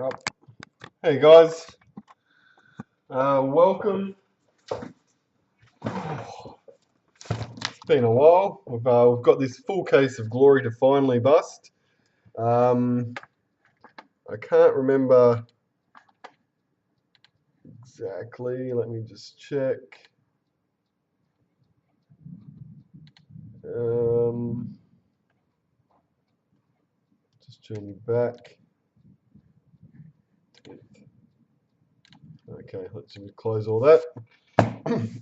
Up. Hey guys, welcome. It's been a while. We've got this full case of glory to finally bust. I can't remember exactly. Let me just check. Just journey back. Okay, let's just close all that.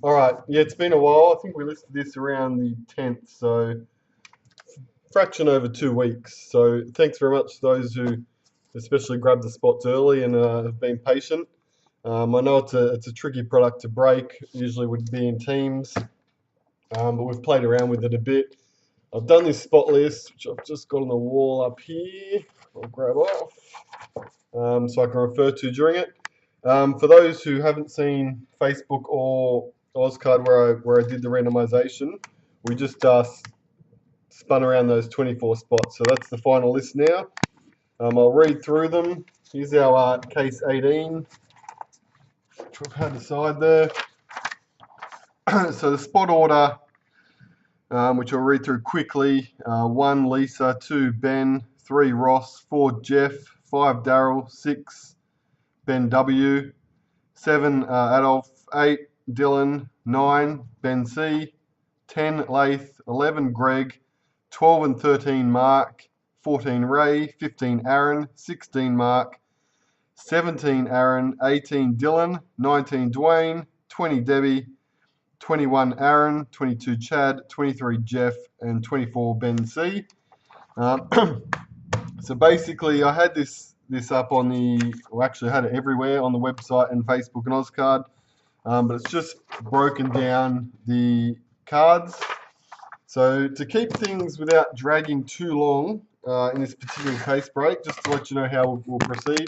All right, yeah, it's been a while. I think we listed this around the 10th, so fraction over 2 weeks. So thanks very much to those who especially grabbed the spots early and have been patient. I know it's a tricky product to break, usually would be in teams, but we've played around with it a bit. I've done this spot list, which I've just got on the wall up here. I'll grab off so I can refer to during it. For those who haven't seen Facebook or Ozcard where I did the randomization, we just spun around those 24 spots. So that's the final list now. I'll read through them. Here's our case 18, which we've had aside there. So the spot order, which I'll read through quickly. 1 Lisa, 2 Ben, 3 Ross, 4 Jeff, 5 Daryl, 6 Ben W, 7 Adolf, 8 Dylan, 9 Ben C, 10 Lath, 11 Greg, 12 and 13 Mark, 14 Ray, 15 Aaron, 16 Mark, 17 Aaron, 18 Dylan, 19 Dwayne, 20 Debbie, 21 Aaron, 22 Chad, 23 Jeff, and 24 Ben C. So basically, I had this up on actually had it everywhere on the website and Facebook and Ozcard, but it's just broken down the cards. So to keep things without dragging too long in this particular case break, just to let you know how we'll proceed.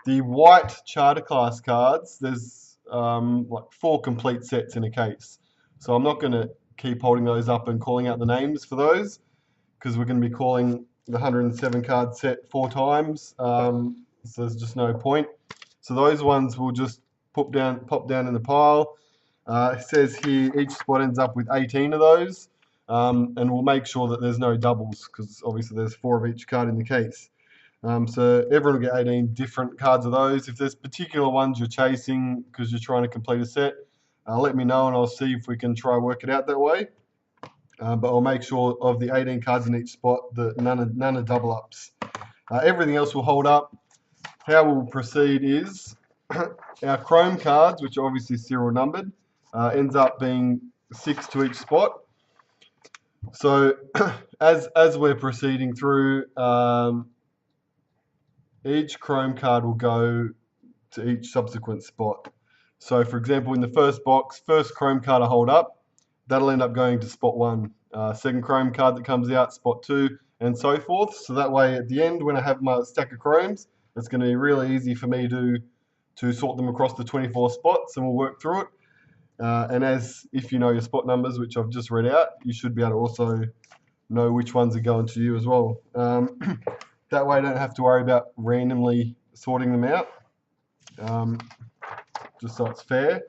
The white charter class cards, there's like 4 complete sets in a case. So I'm not going to keep holding those up and calling out the names for those, because we're going to be calling the 107 card set 4 times. So there's just no point. So those ones will just pop down in the pile. It says here each spot ends up with 18 of those. And we'll make sure that there's no doubles, because obviously there's 4 of each card in the case. So everyone will get 18 different cards of those. If there's particular ones you're chasing because you're trying to complete a set, let me know and I'll see if we can try work it out that way. But I'll make sure of the 18 cards in each spot that none are double ups. Everything else will hold up. How we'll proceed is our chrome cards, which are obviously serial numbered, ends up being 6 to each spot. So as we're proceeding through, each chrome card will go to each subsequent spot. So for example, in the first box, first chrome card I hold up, that'll end up going to spot 1. Second chrome card that comes out, spot 2, and so forth. So that way at the end, when I have my stack of chromes, it's going to be really easy for me to sort them across the 24 spots, and we'll work through it. And if you know your spot numbers, which I've just read out, you should be able to also know which ones are going to you as well. That way I don't have to worry about randomly sorting them out, just so it's fair.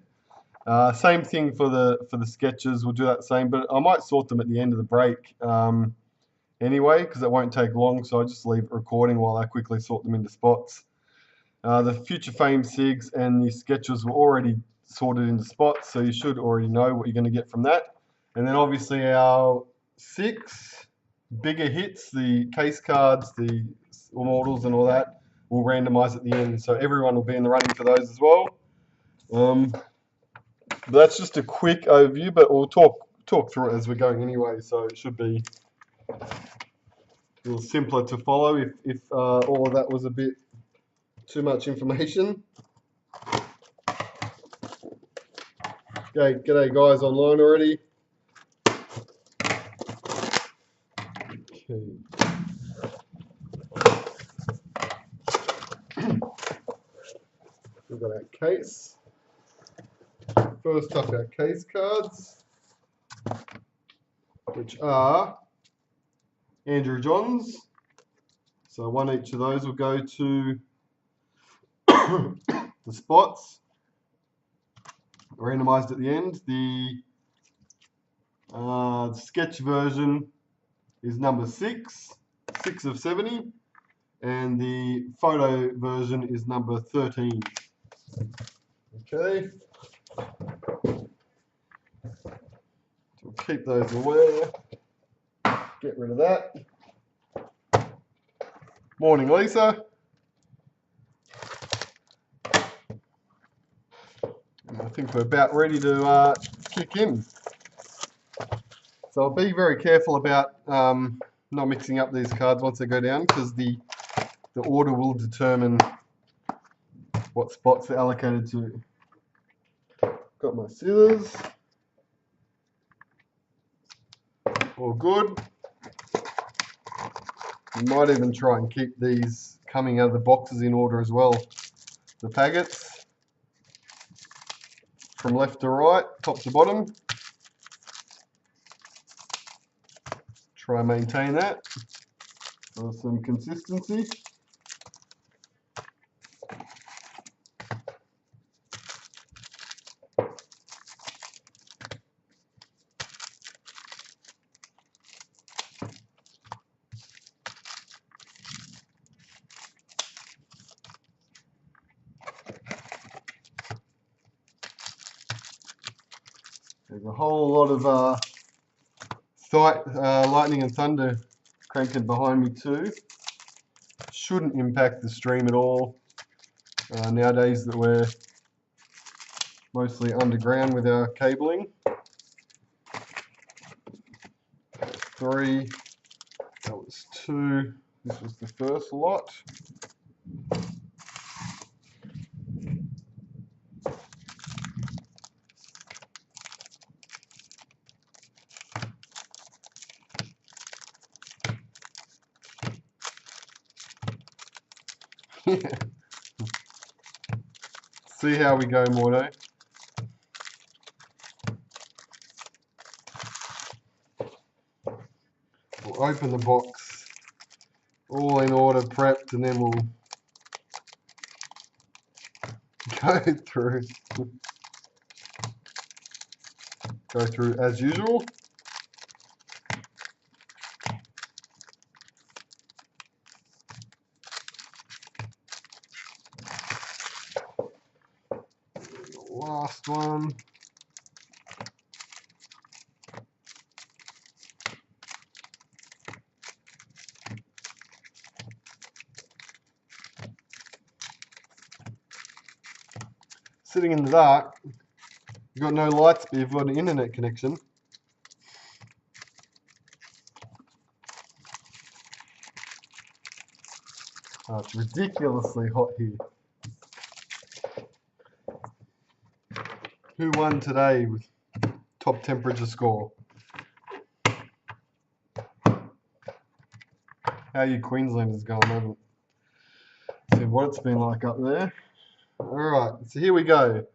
Same thing for the sketches, we'll do that same, but I might sort them at the end of the break anyway, because it won't take long, so I just leave it recording while I quickly sort them into spots. The future fame SIGs and the sketches were already sorted into spots, so you should already know what you're going to get from that. And then obviously our 6 bigger hits, the case cards, the models and all that, we'll randomize at the end, so everyone will be in the running for those as well. But that's just a quick overview, but we'll talk through it as we're going anyway, so it should be a little simpler to follow if all of that was a bit too much information. Okay, g'day guys online already. Okay. We've got our case. First up, our case cards, which are Andrew Johns. So 1 each of those will go to The spots randomized at the end. The sketch version is number 6 of 70, and the photo version is number 13. Okay, so we'll keep those away. Get rid of that. Morning, Lisa. And I think we're about ready to kick in. So I'll be very careful about not mixing up these cards once they go down, because the order will determine what spots they're allocated to. Got my scissors. All good. You might even try and keep these coming out of the boxes in order as well. The packets from left to right, top to bottom. Try and maintain that for some consistency. There's a whole lot of lightning and thunder cranking behind me too. Shouldn't impact the stream at all nowadays that we're mostly underground with our cabling. 3, that was 2, this was the first lot. See how we go, Mordo. We'll open the box, all in order, prepped, and then we'll go through as usual. Last one. Sitting in the dark, you've got no lights, but you've got an internet connection. Oh, it's ridiculously hot here. Who won today with top temperature score? How you Queenslanders going? I haven't seen what it's been like up there. Alright, so here we go.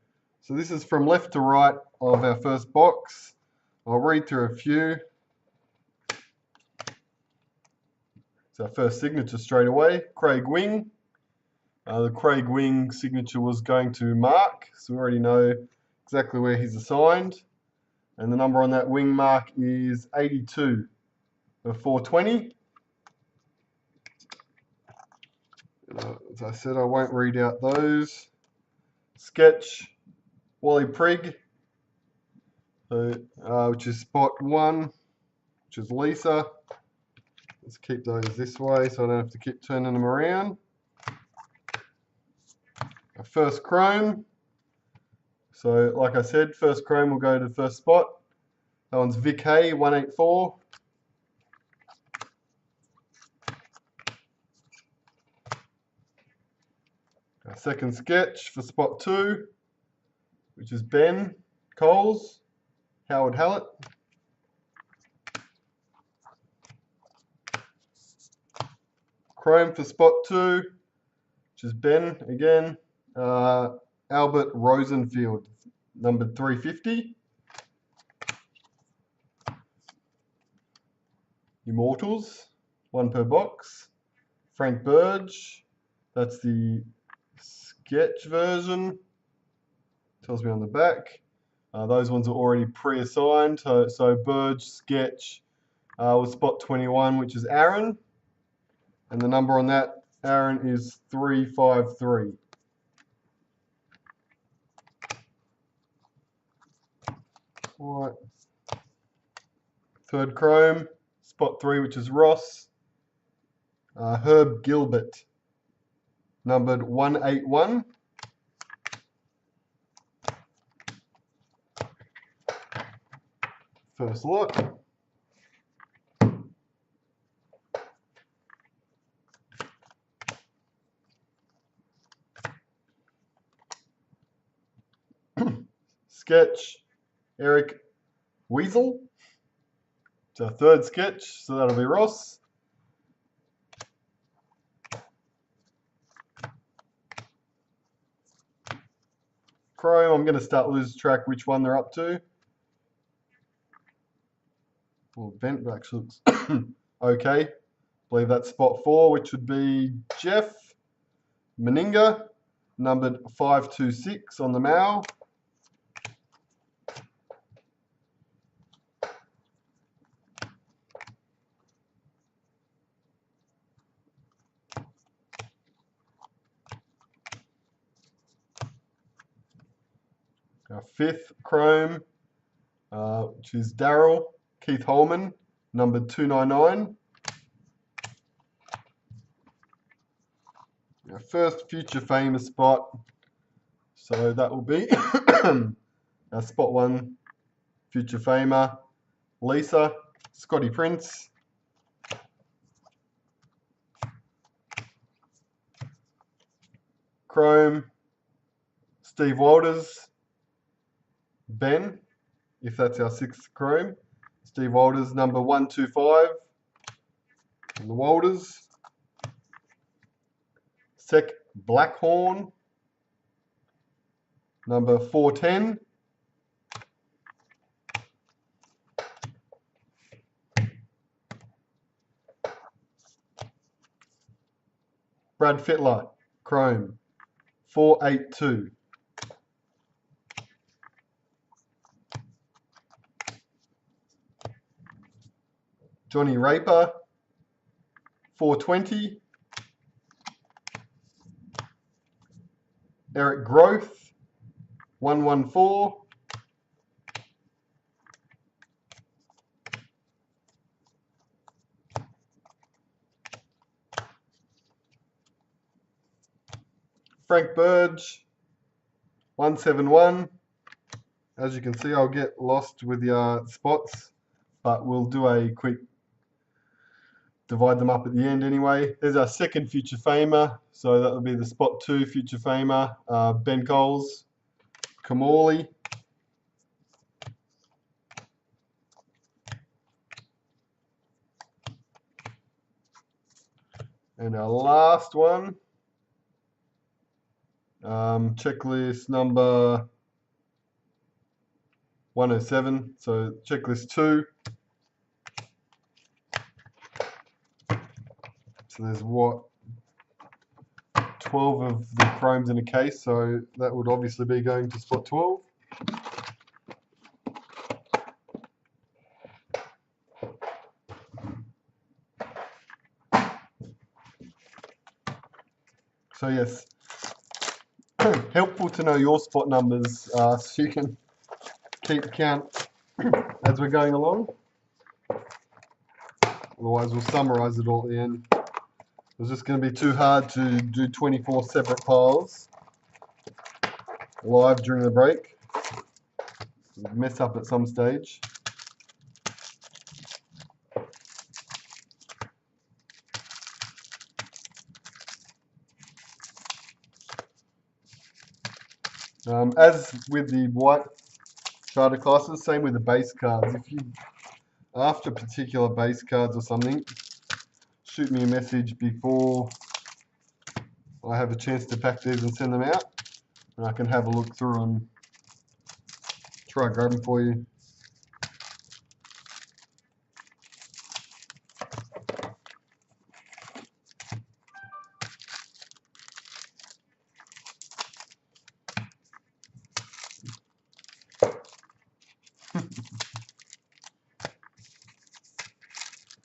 So this is from left to right of our first box. I'll read through a few. It's our first signature straight away, Craig Wing. The Craig Wing signature was going to Mark, so we already know exactly where he's assigned. And the number on that wing mark is 82 of 420. As I said, I won't read out those. Sketch, Wally Prigg, which is spot 1, which is Lisa. Let's keep those this way so I don't have to keep turning them around. Our first chrome. So like I said, first chrome will go to the first spot. That one's Vic Hay, 184. Our second sketch for spot 2, which is Ben Coles, Howard Hallett. Chrome for spot 2, which is Ben again, Albert Rosenfield, numbered 350. Immortals, 1 per box. Frank Burge, that's the sketch version. Tells me on the back. Those ones are already pre-assigned. So Burge sketch was spot 21, which is Aaron. And the number on that, Aaron, is 353. Right. Third chrome, spot 3, which is Ross. Herb Gilbert, numbered 181. First look. Sketch, Eric Weasel. It's our third sketch, so that'll be Ross. Chrome, I'm going to start losing track which one they're up to. Well, vent actually looks okay. I believe that's spot 4, which would be Jeff Meninga, numbered 526 on the Mao. Our fifth chrome, which is Daryl Keith Holman, numbered 299. Our first future famous spot, so that will be our spot 1 future famer, Lisa, Scotty Prince. Chrome, Steve Walters, Ben, if that's our 6th chrome. Steve Walters, number 125 on the Walters. Sec Blackhorn, number 410. Brad Fittler, chrome, 482. Johnny Raper, 420. Eric Growth, 114. Frank Burge, 171. As you can see, I'll get lost with the spots, but we'll do a quick divide them up at the end anyway. There's our second future famer, so that will be the spot 2 future famer, Ben Coles, Kamali. And our last one, checklist number 107, so checklist 2. So there's 12 of the chromes in a case, so that would obviously be going to spot 12. So yes, helpful to know your spot numbers so you can keep count as we're going along. Otherwise we'll summarize it all at the end. It's just going to be too hard to do 24 separate piles live during the break. We'll mess up at some stage. As with the white charter classes, same with the base cards. If you, after particular base cards or something, shoot me a message before I have a chance to pack these and send them out, and I can have a look through and try grab them for you.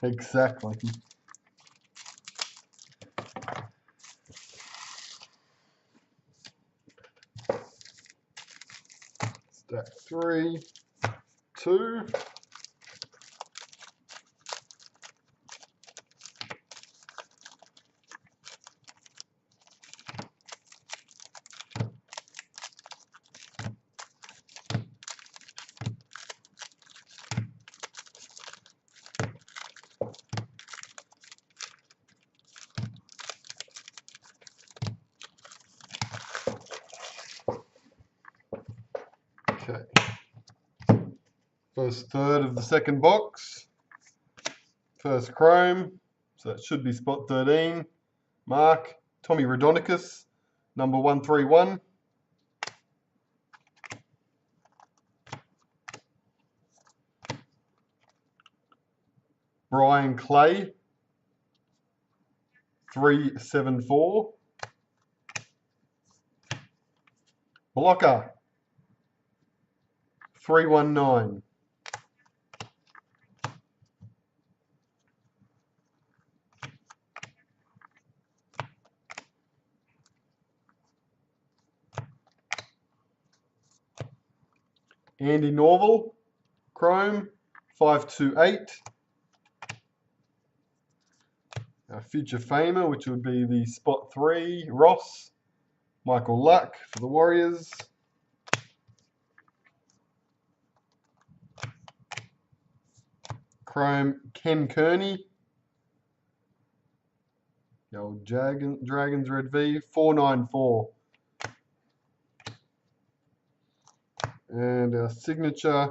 Exactly. Stack 3, 2. Okay. First third of the second box. First chrome. So that should be spot 13. Mark, Tommy Raudonikis, number 131. Brian Clay, 374. Blocker, 319. Andy Norval, chrome, 528. Our future famer, which would be the spot 3, Ross. Michael Luck for the Warriors. Chrome, Ken Kearney. The old Dragons Red V, 494. And our signature,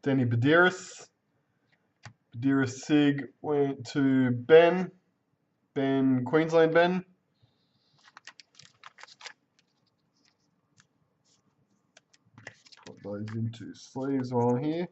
Danny Badiris. Badiris Sig went to Ben Queensland Ben. Put those into sleeves while I'm here.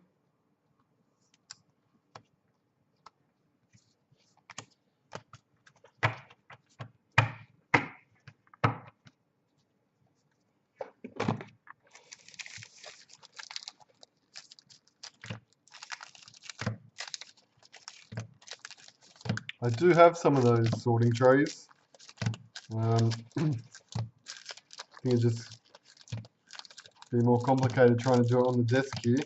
I do have some of those sorting trays. I think it's just be more complicated trying to do it on the desk here.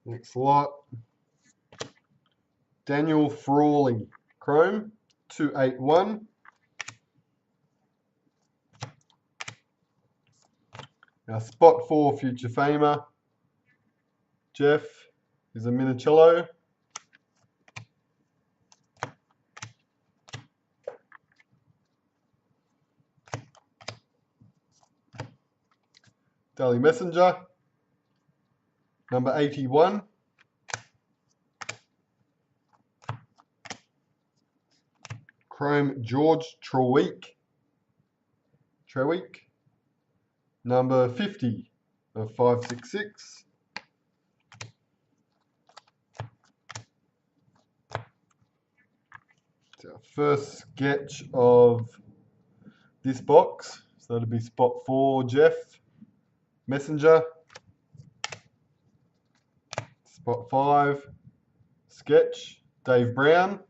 Next lot. Daniel Frawley, chrome, 281. Our spot 4 future famer, Jeff, is a Minicello. Daily Messenger, number 81. Chrome George Treweek, number 50 of 566. It's our first sketch of this box. So that'll be spot 4, Jeff. Messenger. Spot 5, sketch, Dave Brown.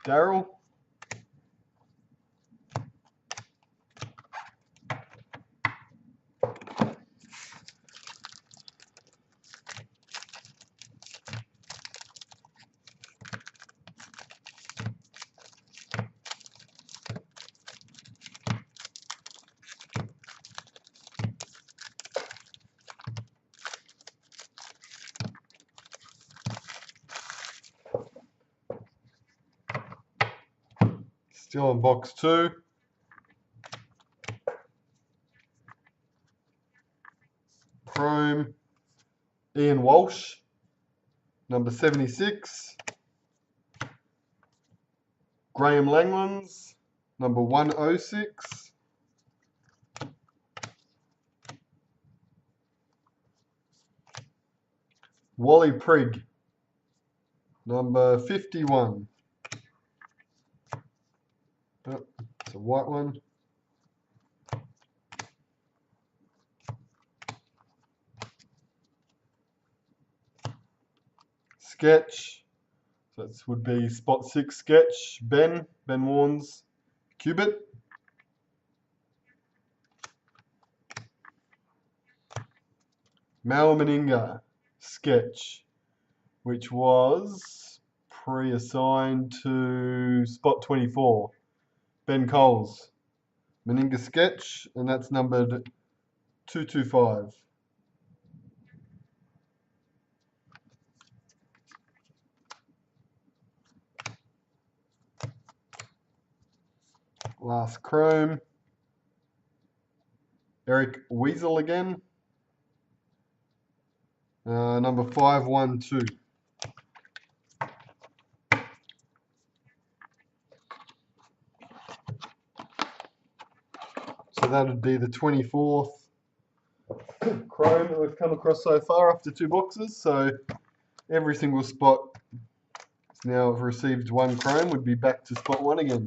Daryl. Still on box 2. Chrome, Ian Walsh, number 76. Graham Langlands, number 106. Wally Prigg, number 51. Oh, it's a white one. Sketch. So this would be spot 6 sketch. Ben Warnes, Cubit. Mal Meninga, sketch, which was pre-assigned to spot 24. Ben Coles, Meninga sketch, and that's numbered 225. Last chrome. Eric Weasel again. Number 512. So that would be the 24th chrome that we've come across so far after 2 boxes. So every single spot now have received 1 chrome would be back to spot 1 again.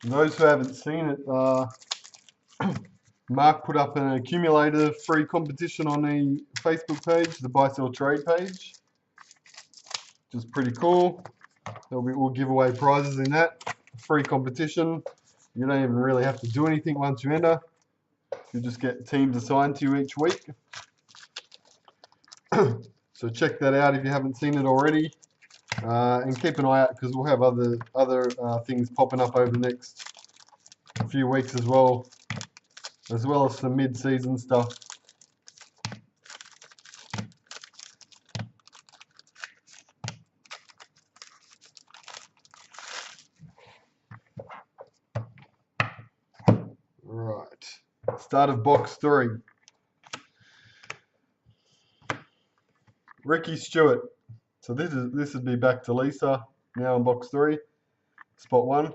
And those who haven't seen it, Mark put up an accumulator free competition on the Facebook page, the Buy Sell Trade page, which is pretty cool. We'll give away prizes in that free competition. You don't even really have to do anything once you enter. You just get teams assigned to you each week. So check that out if you haven't seen it already, and keep an eye out because we'll have other things popping up over the next few weeks as well as some mid-season stuff. Right, start of box 3. Ricky Stewart. So this would be back to Lisa now in box 3. Spot 1.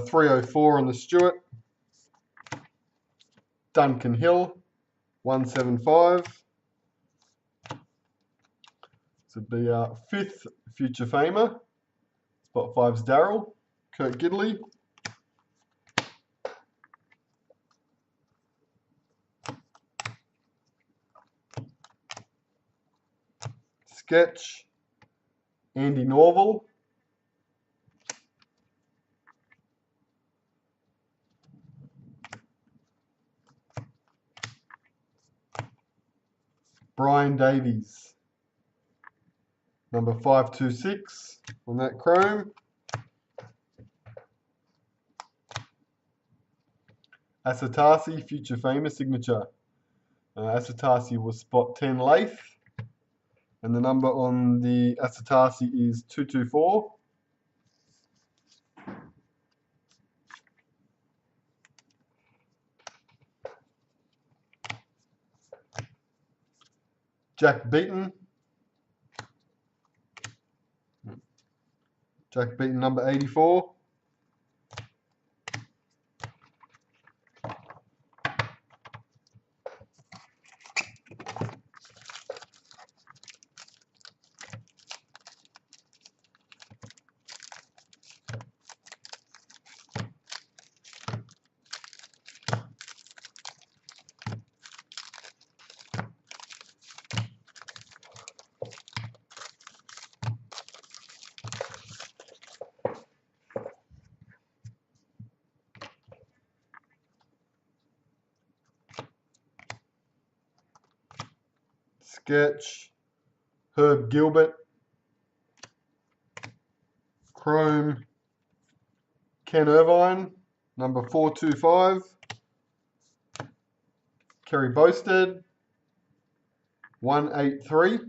304 on the Stewart. Duncan Hill, 175. This would be our 5th future famer. Spot 5's Darryl. Kurt Gidley. Sketch, Andy Norval. Brian Davies, number 526 on that chrome. Asatasi, future famous signature. Asatasi was spot 10 Lath, and the number on the Asatasi is 224. Jack Beaton. Jack Beaton, number 84. Sketch, Herb Gilbert. Chrome, Ken Irvine, number 425. Kerry Boasted, 183.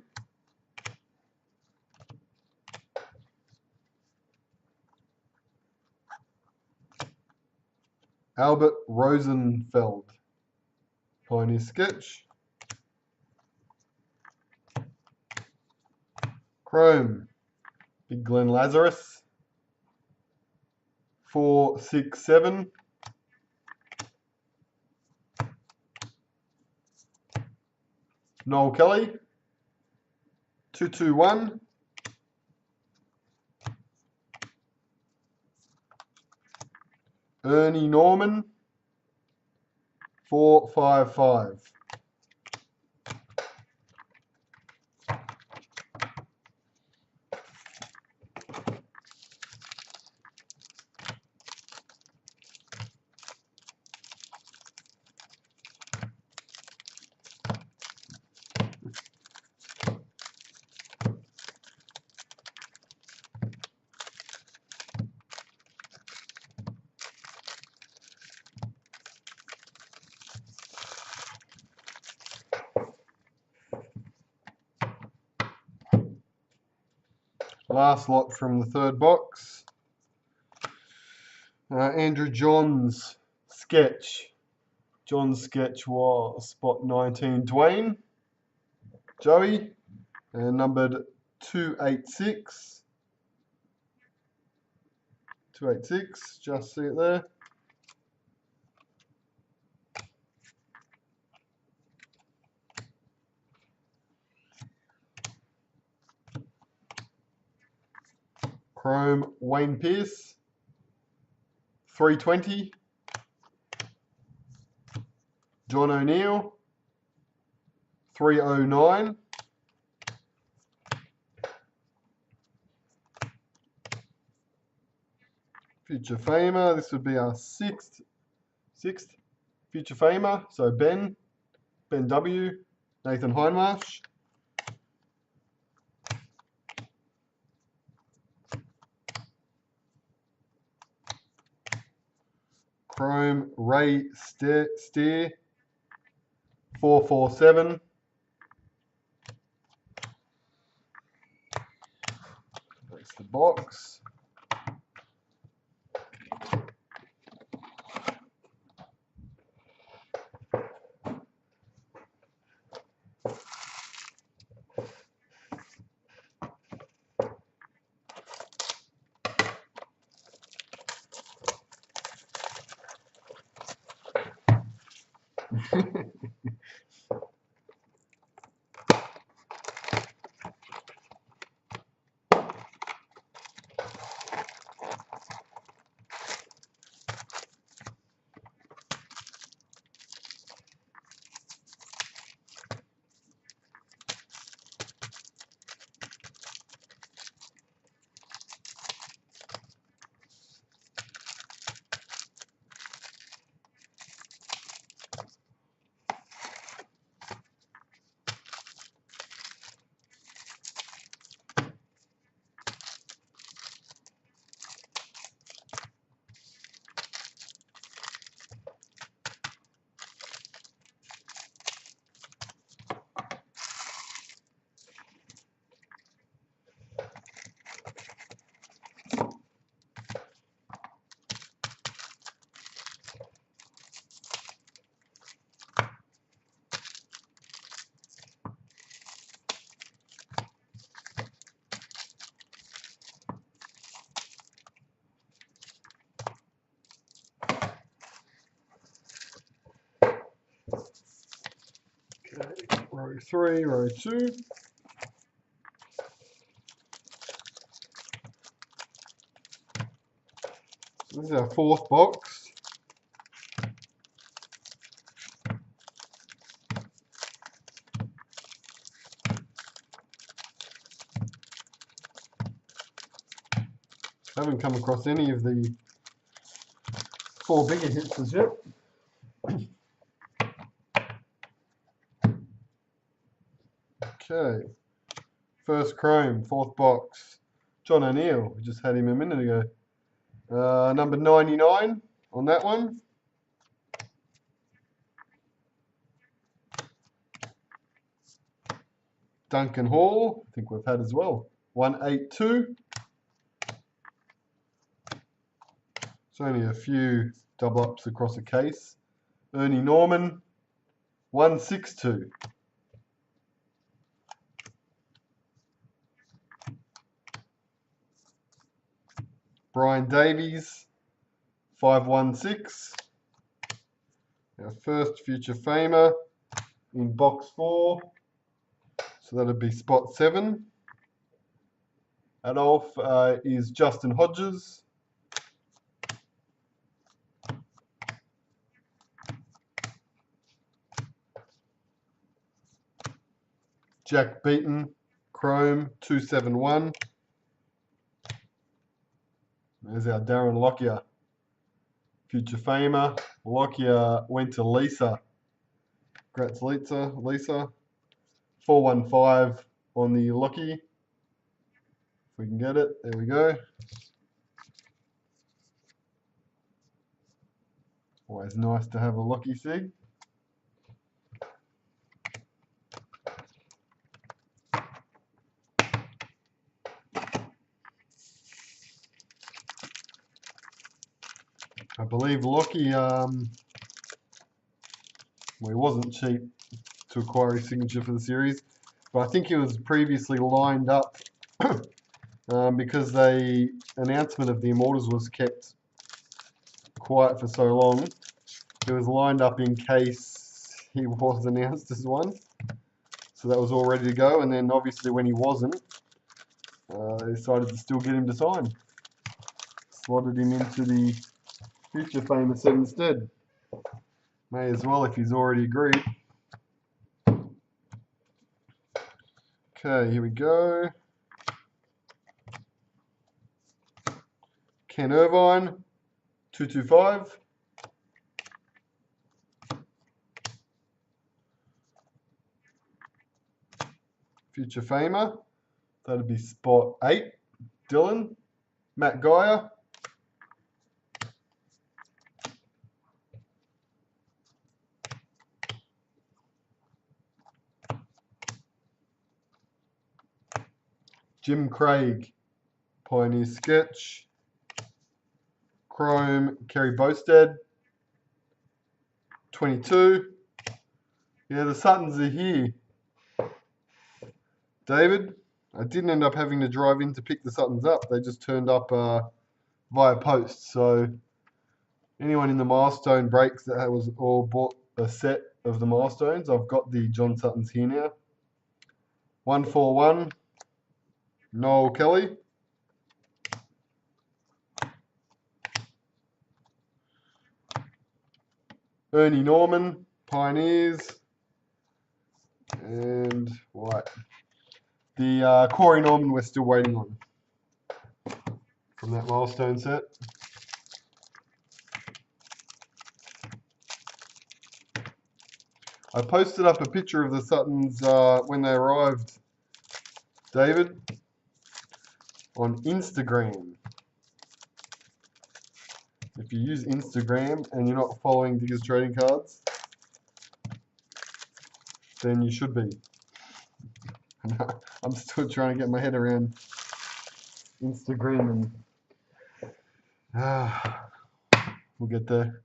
Albert Rosenfeld, Pioneer Sketch. Chrome, Big Glenn Lazarus, 467. Noel Kelly, 221. Ernie Norman, 455. Last lot from the third box. Andrew John's sketch. John's sketch was spot 19, Dwayne. Joey, and numbered 286. 286, just see it there. Chrome, Wayne Pearce, 320. John O'Neill, 309. Future Famer, this would be our sixth Future Famer. So Ben W, Nathan Hindmarsh. Chrome, Ray Steer, 447. That's the box. Okay, row 3, row 2. This is our fourth box. Haven't come across any of the 4 bigger hits as yet. Okay, first Chrome, fourth box. John O'Neill, we just had him a minute ago. Number 99 on that one. Duncan Hall, I think we've had as well. 182. It's only a few double ups across a case. Ernie Norman, 162. Brian Davies, 516. Our first future famer in box 4. So that'll be spot 7. Adolf is Justin Hodges. Jack Beaton, Chrome, 271. There's our Darren Lockyer, future famer. Lockyer went to Lisa. Congrats, Lisa. 415 on the Locky. If we can get it, there we go. Always nice to have a Locky sig. I believe Locky, well, he wasn't cheap to acquire his signature for the series, but I think he was previously lined up because the announcement of the Immortals was kept quiet for so long. It was lined up in case he was announced as one, so that was all ready to go. And then obviously when he wasn't, they decided to still get him to sign. Slotted him into the future famer set instead. May as well if he's already agreed. Okay, here we go. Ken Irvine, 225. Future famer, that'd be spot 8. Dylan. Matt Geyer. Jim Craig, Pioneer Sketch. Chrome, Kerry Bosted, 22. Yeah, the Suttons are here. David, I didn't end up having to drive in to pick the Suttons up. They just turned up via post. So anyone in the milestone breaks that was all bought a set of the milestones, I've got the John Suttons here now. 141, Noel Kelly. Ernie Norman, Pioneers. And White. The Corey Norman we're still waiting on from that milestone set. I posted up a picture of the Suttons when they arrived, David, on Instagram. If you use Instagram and you're not following Diggaz Trading Cards, then you should be. I'm still trying to get my head around Instagram and we'll get there.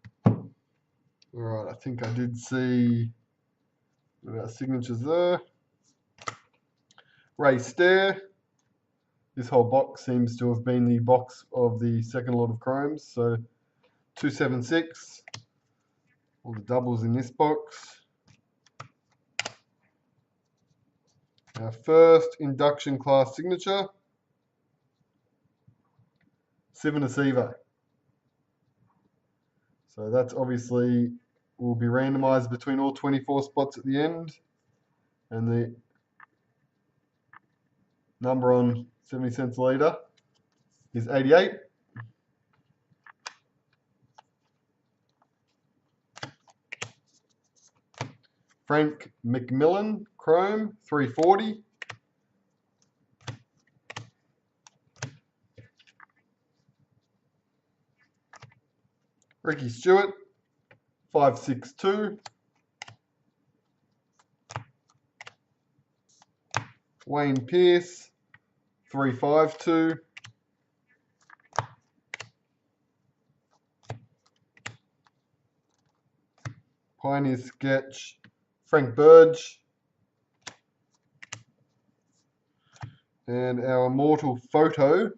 Alright, I think I did see our signatures there. Ray Stair. This whole box seems to have been the box of the second lot of chromes. So 276. All the doubles in this box. Our first induction class signature. Sivanasiva. So that's obviously will be randomized between all 24 spots at the end. And the number on 70 cents a litre is 88. Frank McMillan, Chrome, 340. Ricky Stewart, 562. Wayne Pearce, 352. Pioneer Sketch, Frank Burge. And our Immortal Photo,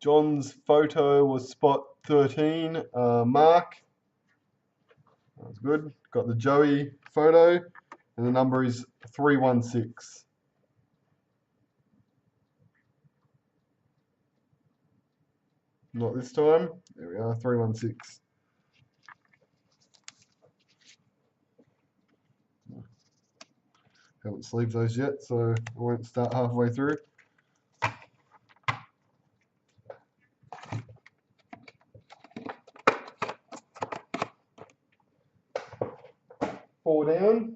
John's photo was spot 13, Mark. That's good. Got the Joey photo, and the number is 316. Not this time. There we are, 316. Haven't sleeved those yet, so I won't start halfway through. Four down.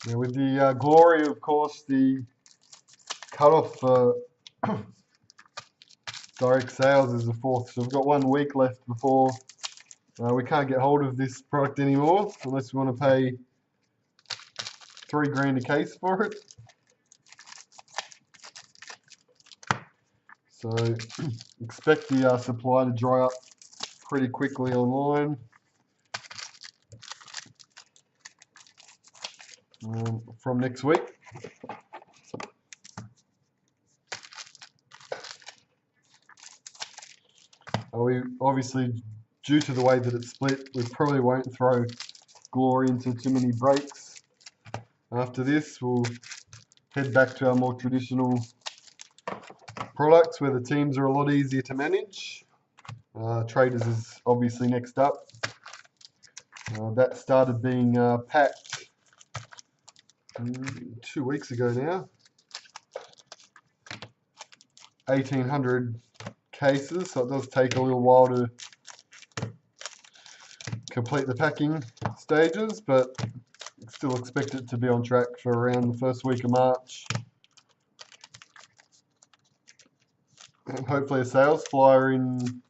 Now with the glory, of course, the cutoff for direct sales is the 4th. So we've got 1 week left before we can't get hold of this product anymore unless we want to pay $3 grand a case for it. So expect the supply to dry up pretty quickly online. From next week. We obviously, due to the way that it's split, we probably won't throw Glory into too many breaks. After this, we'll head back to our more traditional products where the teams are a lot easier to manage. Traders is obviously next up. That started being packed 2 weeks ago now. 1,800 cases, so it does take a little while to complete the packing stages, but still expect it to be on track for around the first week of March. And hopefully a sales flyer in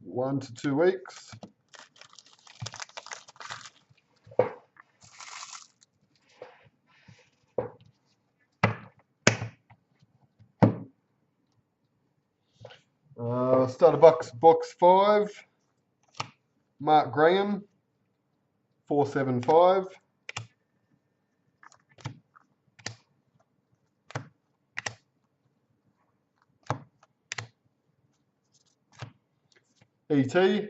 1 to 2 weeks. Starter box 5. Mark Graham, 475. ET,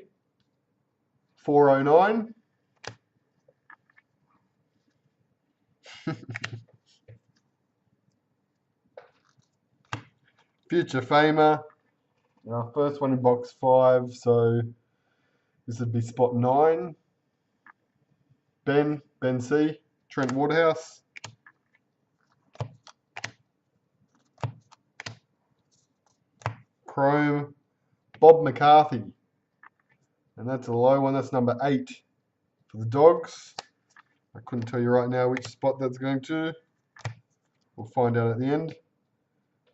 409. Future Famer, first one in box 5, so this would be spot 9. Ben C, Trent Waterhouse. Chrome, Bob McCarthy, and that's a low one. That's number 8 for the Dogs. I couldn't tell you right now which spot that's going to. We'll find out at the end.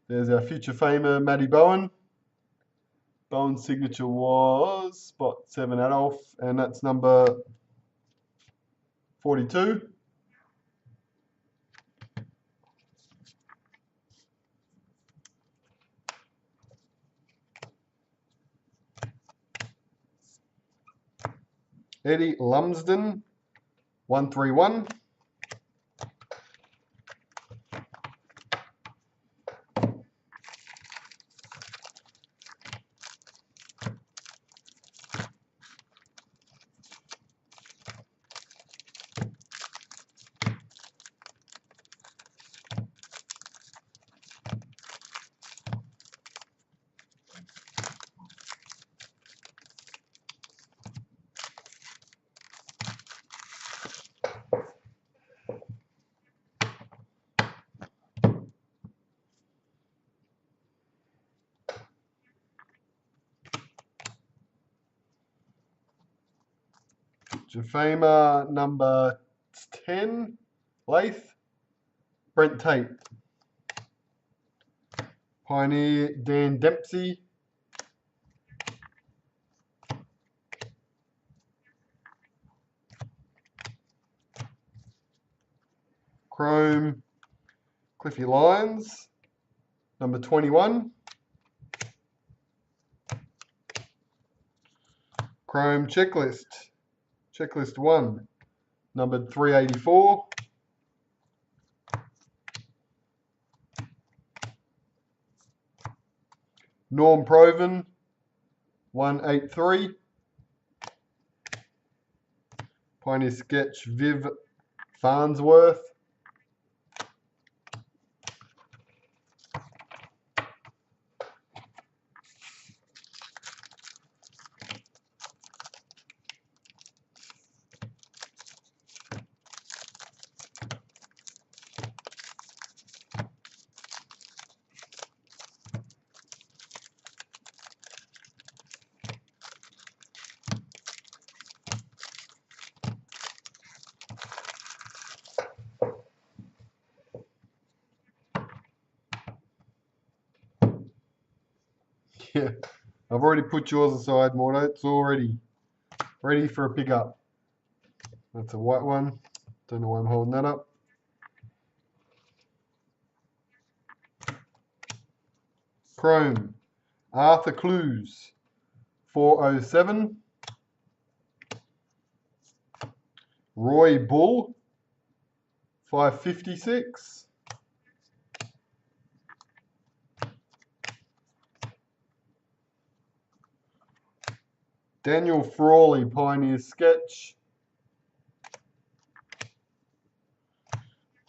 There's our future famer, Matty Bowen. Bowen's signature was spot 7 Adolf, and that's number 42. Eddie Lumsden, 131. Jafema number 10, Lath. Brent Tate. Pioneer Dan Dempsey. Chrome Cliffy Lyons, number 21. Chrome Checklist 1, numbered 384. Norm Proven, 183. Pioneer Sketch Viv Farnsworth. Yeah, I've already put yours aside, Mordo. It's already ready for a pickup. That's a white one. Don't know why I'm holding that up. Chrome Arthur Clues, 407. Roy Bull, 556. Daniel Frawley, Pioneer Sketch.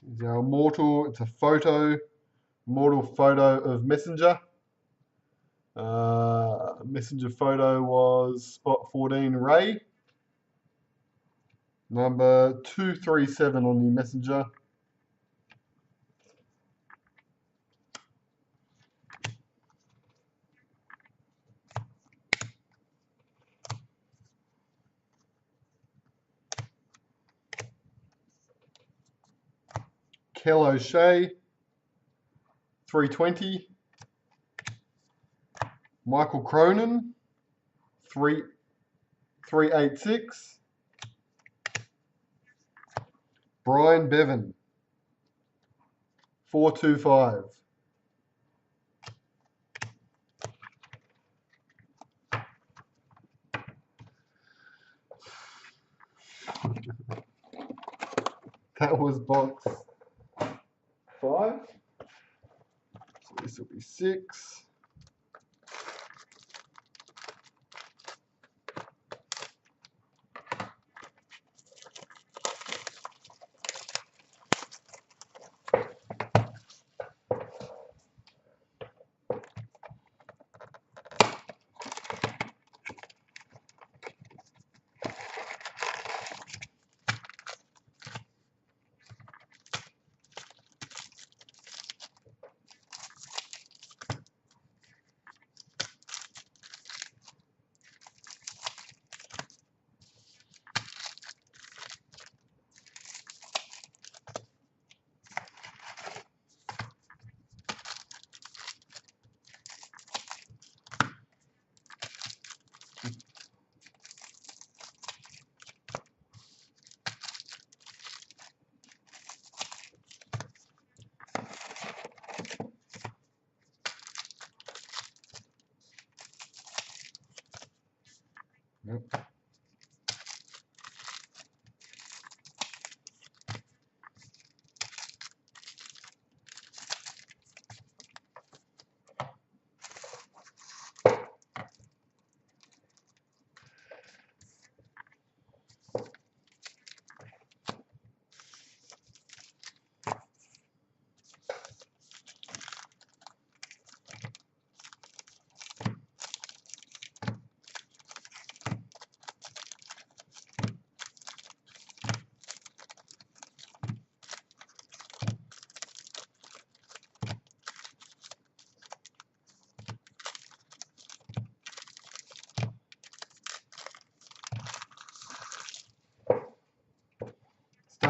Is our immortal. It's a photo, immortal photo of Messenger. Messenger photo was spot 14 Ray. Number 237 on the Messenger. Kel O'Shea, 320. Michael Cronin, 386. Brian Bevan, 425. That was box 5. So this will be 6.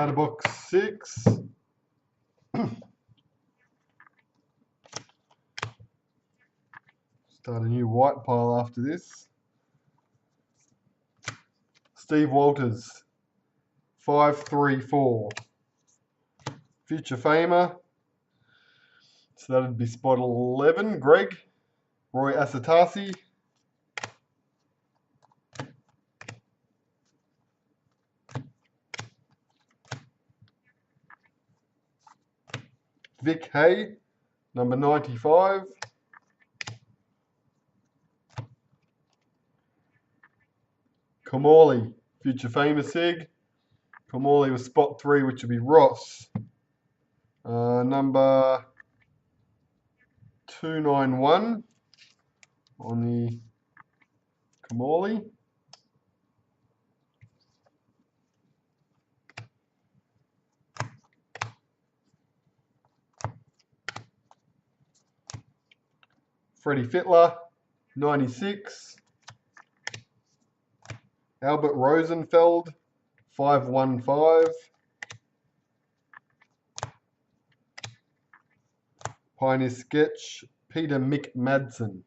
Out of box 6. Start a new white pile after this. Steve Walters, 534. Future Famer. So that'd be spot 11. Greg. Roy Asatasi. Vic Hay, number 95. Kamali, Future Famer Sig. Kamali was spot 3, which would be Ross. Number 291 on the Kamali. Freddie Fittler, 96. Albert Rosenfeld, 515. Pioneer Sketch, Peter Mick Madsen.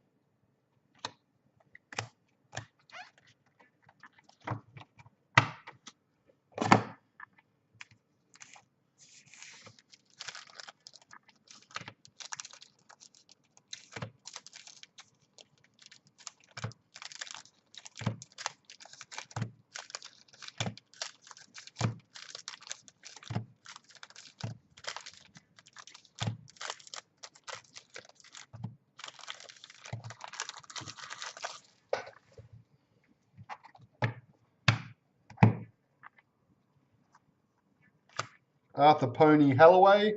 Arthur Pony Halloway,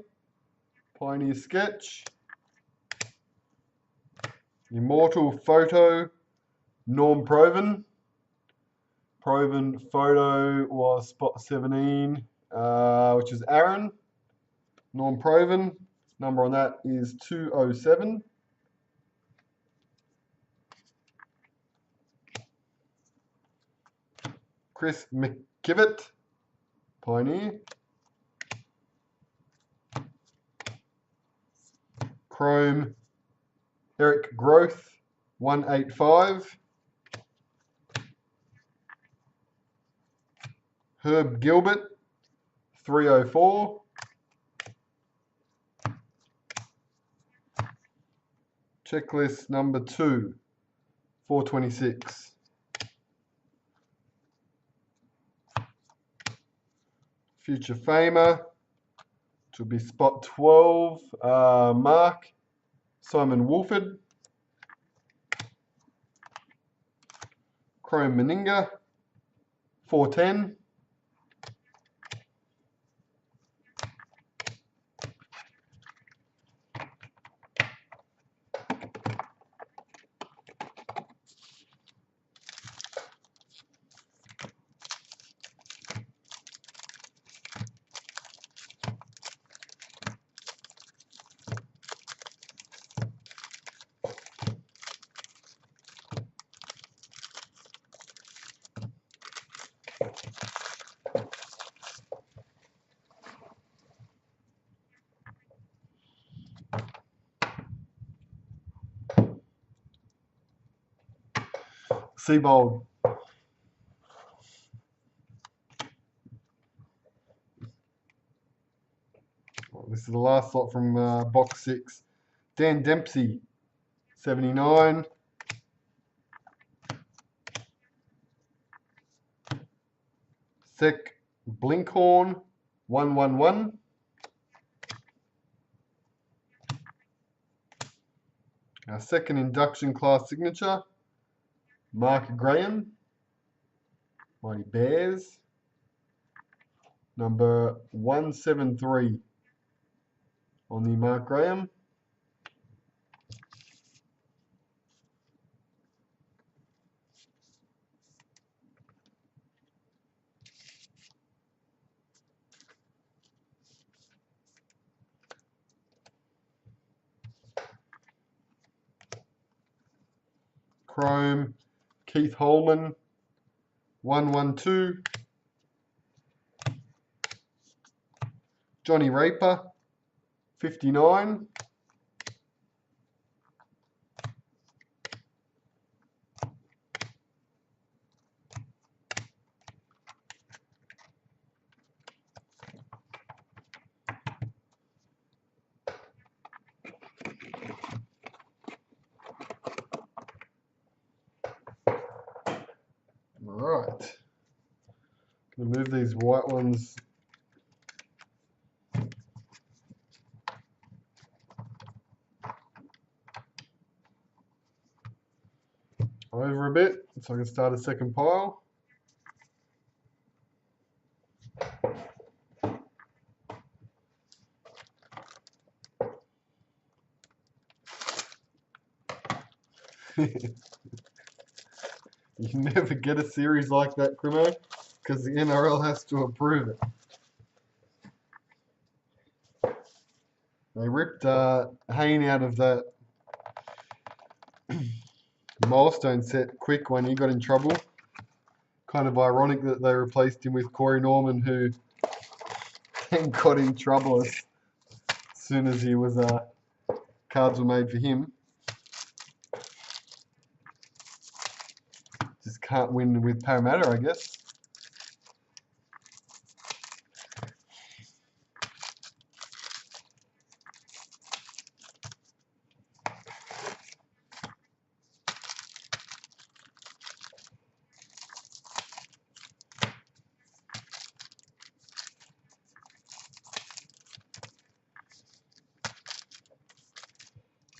Pioneer Sketch. Immortal Photo, Norm Proven. Proven Photo was spot 17, which is Aaron. Norm Proven, number on that is 207. Chris McKivitt, Pioneer. Chrome, Eric Growth, 185. Herb Gilbert, 304. Checklist number 2, 426. Future Famer, which will be spot 12, Mark, Simon Wolford. Chrome Meninga, 410. Seabold. This is the last slot from box 6. Dan Dempsey, 79. Sec Blinkhorn, 111. Our second induction class signature, Mark Graham, Mighty Bears, number 173 on the Mark Graham. Chrome, Keith Holman, 112. Johnny Reaper, 59. Alright. Gonna move these white ones over a bit so I can start a second pile. You never get a series like that, Crimo, because the NRL has to approve it. They ripped Hayne out of that milestone set quick when he got in trouble. Kind of ironic that they replaced him with Corey Norman, who then got in trouble as soon as he was cards were made for him. Just can't win with Parramatta, I guess.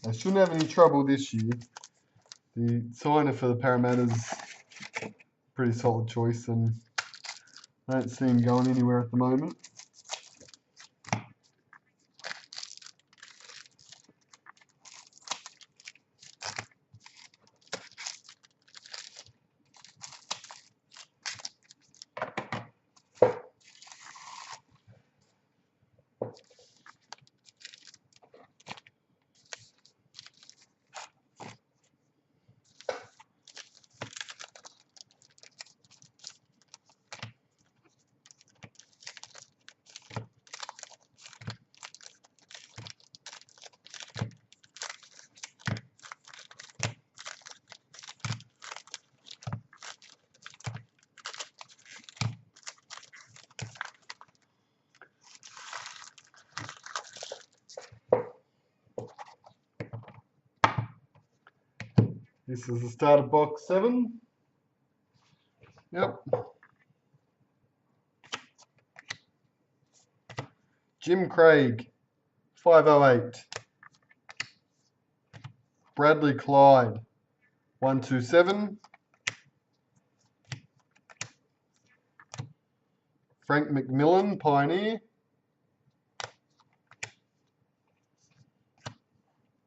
They shouldn't have any trouble this year. The signer for the Parramatta's pretty solid choice, and I don't see him going anywhere at the moment. This is the start of box 7. Yep. Jim Craig, 508. Bradley Clyde, 127. Frank McMillan, Pioneer.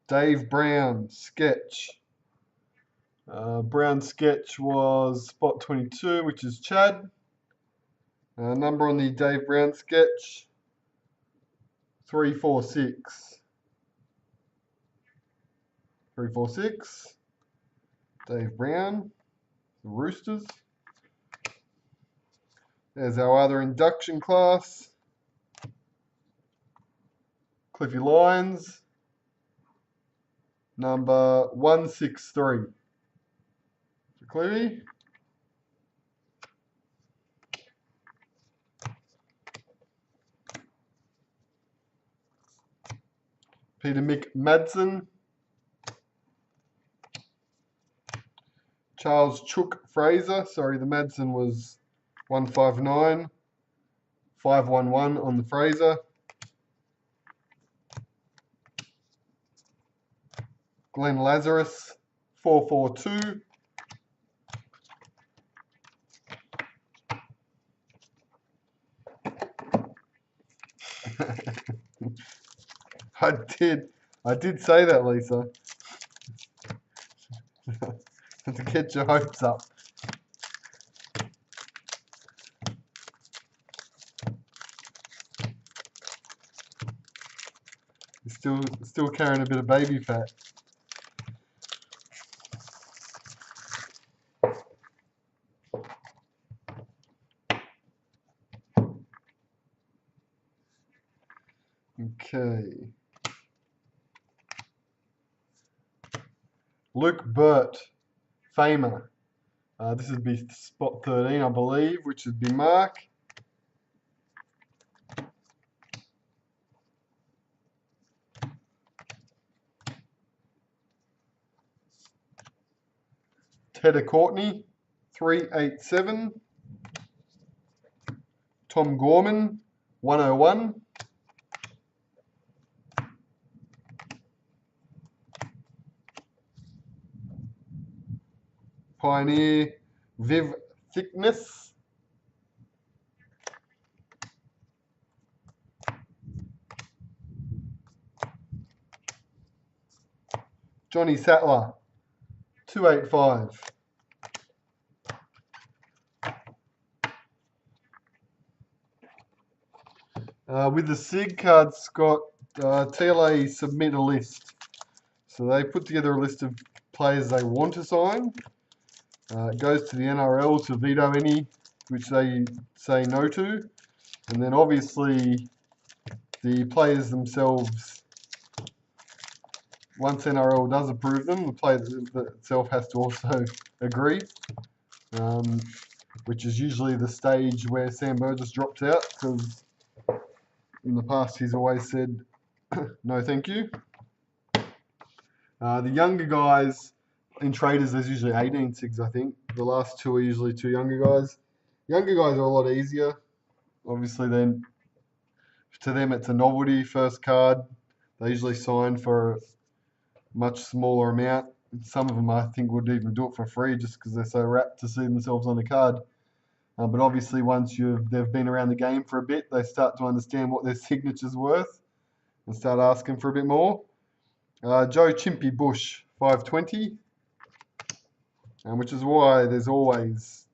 Dave Brown, Sketch. Brown Sketch was spot 22, which is Chad. Number on the Dave Brown Sketch, 346. 346. Dave Brown, the Roosters. There's our other induction class. Cliffy Lyons, number 163. For Cliffy. Peter Mick Madsen. Charles Chook Fraser. Sorry, the Madsen was 159. 511 on the Fraser. Glenn Lazarus, 442. I did say that, Lisa. To get your hopes up. You're still carrying a bit of baby fat. Okay. Luke Burt, Famer. This would be spot 13, I believe, which would be Mark. Tedder Courtney, 387. Tom Gorman, 101. Pioneer, Viv Thickness. Johnny Sattler, 285. With the SIG card, Scott, TLA submit a list. So they put together a list of players they want to sign. It goes to the NRL to veto any which they say no to. And then obviously the players themselves, once NRL does approve them, the player itself has to also agree, which is usually the stage where Sam Burgess drops out, because in the past he's always said, no thank you. The younger guys, in traders there's usually 18 SIGs, I think. The last two are usually two younger guys. Younger guys are a lot easier. Obviously then, to them it's a novelty first card. They usually sign for a much smaller amount. Some of them I think would even do it for free just because they're so rapt to see themselves on the card. But obviously once they've been around the game for a bit, they start to understand what their signature's worth and start asking for a bit more. Joe Chimpy Bush, 520. Which is why there's always,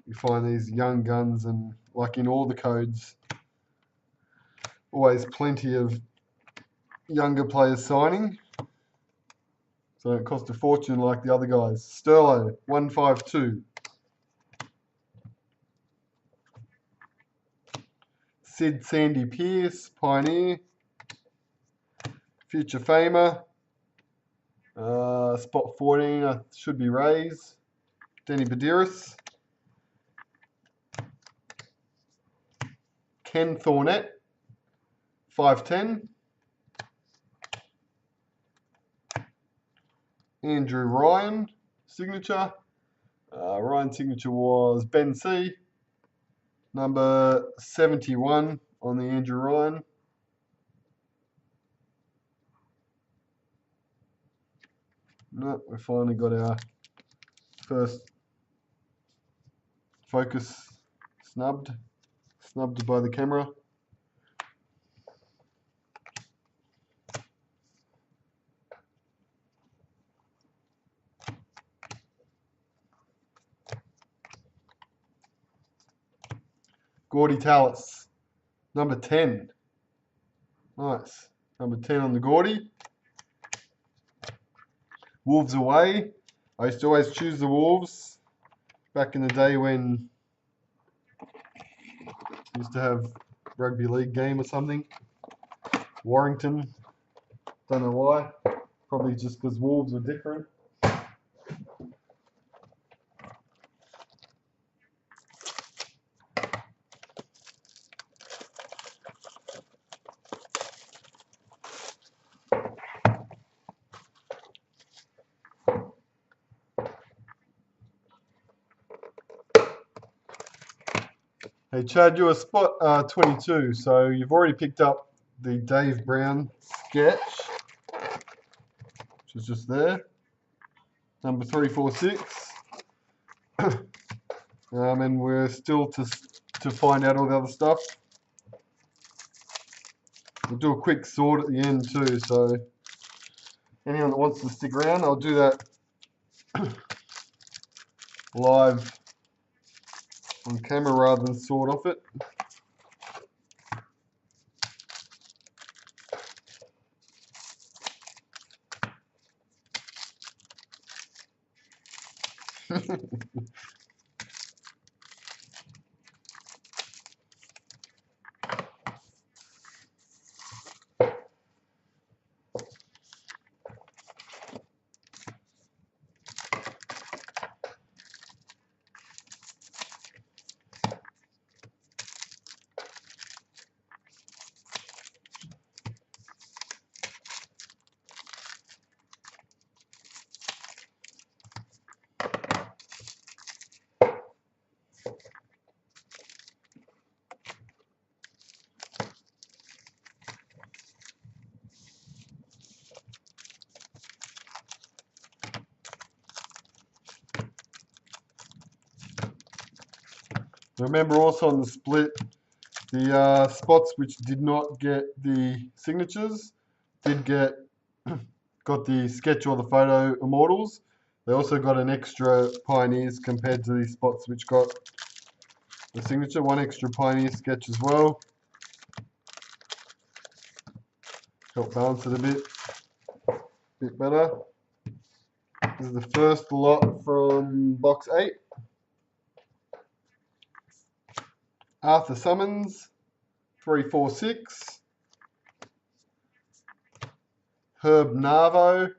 you find these young guns, and like in all the codes, always plenty of younger players signing. So it cost a fortune like the other guys. Sterlo, 152. Sid Sandy Pierce, Pioneer. Future Famer. Spot 14 should be Rays. Denny Badiris. Ken Thornett, 510. Andrew Ryan, signature. Ryan's signature was Ben C. Number 71 on the Andrew Ryan. No, we finally got our first focus snubbed by the camera. Gordy Tallis, number 10. Nice. Number 10 on the Gordy. Wolves away. I used to always choose the Wolves back in the day when we used to have rugby league game or something. Warrington. Don't know why. Probably just because Wolves were different. Hey Chad, you're spot 22, so you've already picked up the Dave Brown sketch, which is just there. Number 346. And we're still to find out all the other stuff. We'll do a quick sort at the end too, so anyone that wants to stick around, I'll do that live on camera rather than sort off it. Remember also on the split, the spots which did not get the signatures did got the sketch or the photo immortals. They also got an extra Pioneers compared to these spots which got the signature. One extra Pioneer sketch as well. Help balance it a bit better. This is the first lot from box 8. Arthur Summons, 346. Herb Narvo,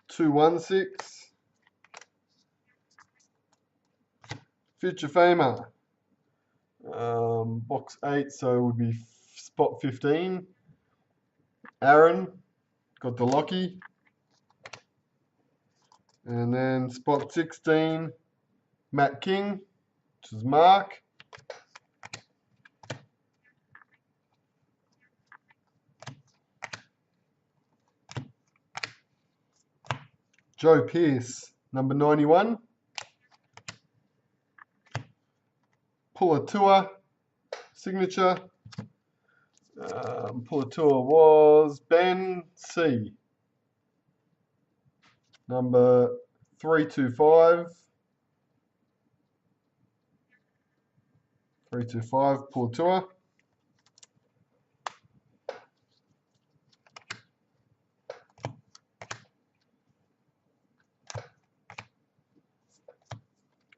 216. Future Famer, box 8, so it would be spot 15. Aaron, got the Lockie. And then spot 16, Matt King, which is Mark. Joe Pearce, number 91. Pulatua, signature. Pulatua was Ben C. Number 325. 325, Pulatua.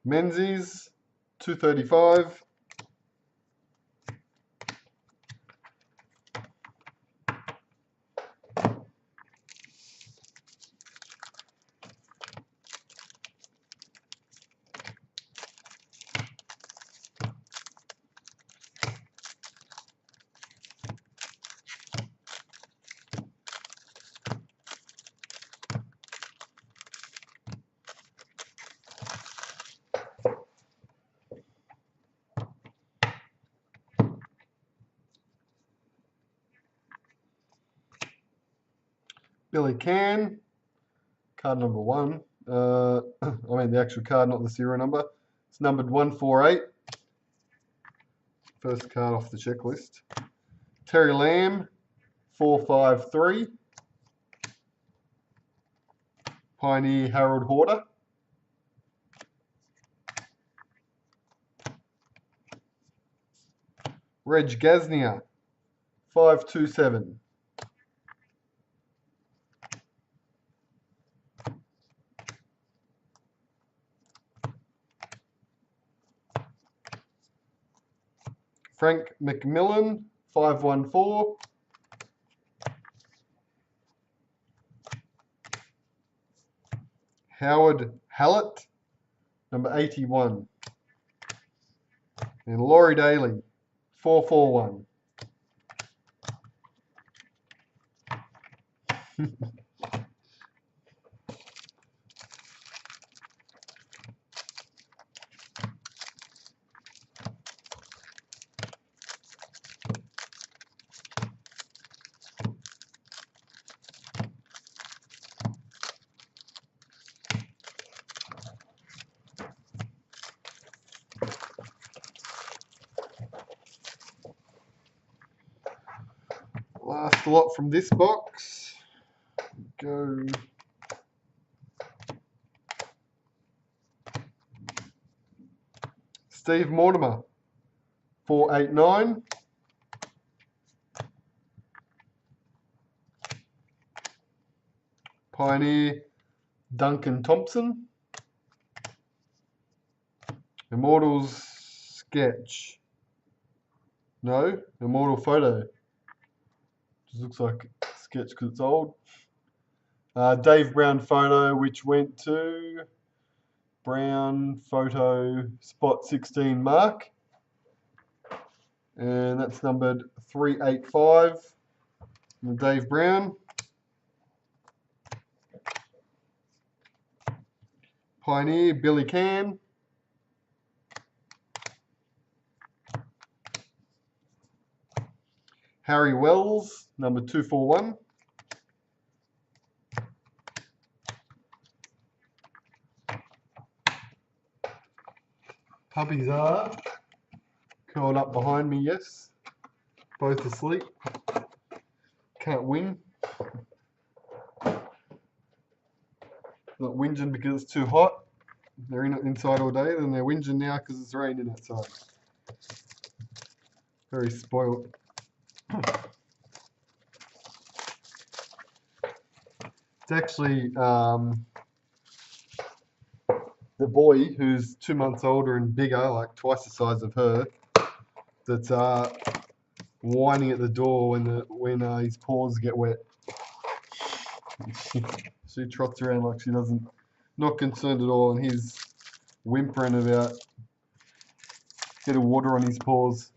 Menzies, 235. Billy Can, card number 1. I mean the actual card, not the serial number. It's numbered 148. First card off the checklist. Terry Lamb, 453. Pioneer Harold Horder. Reg Gaznia, 527. Frank McMillan, 514. Howard Hallett, number 81. And Laurie Daly, 441. Last lot from this box. Go. Steve Mortimer, 489. Pioneer Duncan Thompson. Immortals sketch. No, Immortal photo. Just looks like a sketch because it's old. Dave Brown photo, which went to Brown photo spot 16 Mark. And that's numbered 385. And Dave Brown. Pioneer Billy Can. Harry Wells, number 241. Puppies are curled up behind me, yes. Both asleep. Can't win. Not whinging because it's too hot. They're inside all day, then they're whinging now because it's raining outside. Very spoiled. It's actually the boy who's 2 months older and bigger, like twice the size of her, that's whining at the door when his paws get wet. She trots around like she doesn't, not concerned at all, and he's whimpering about bit of water on his paws.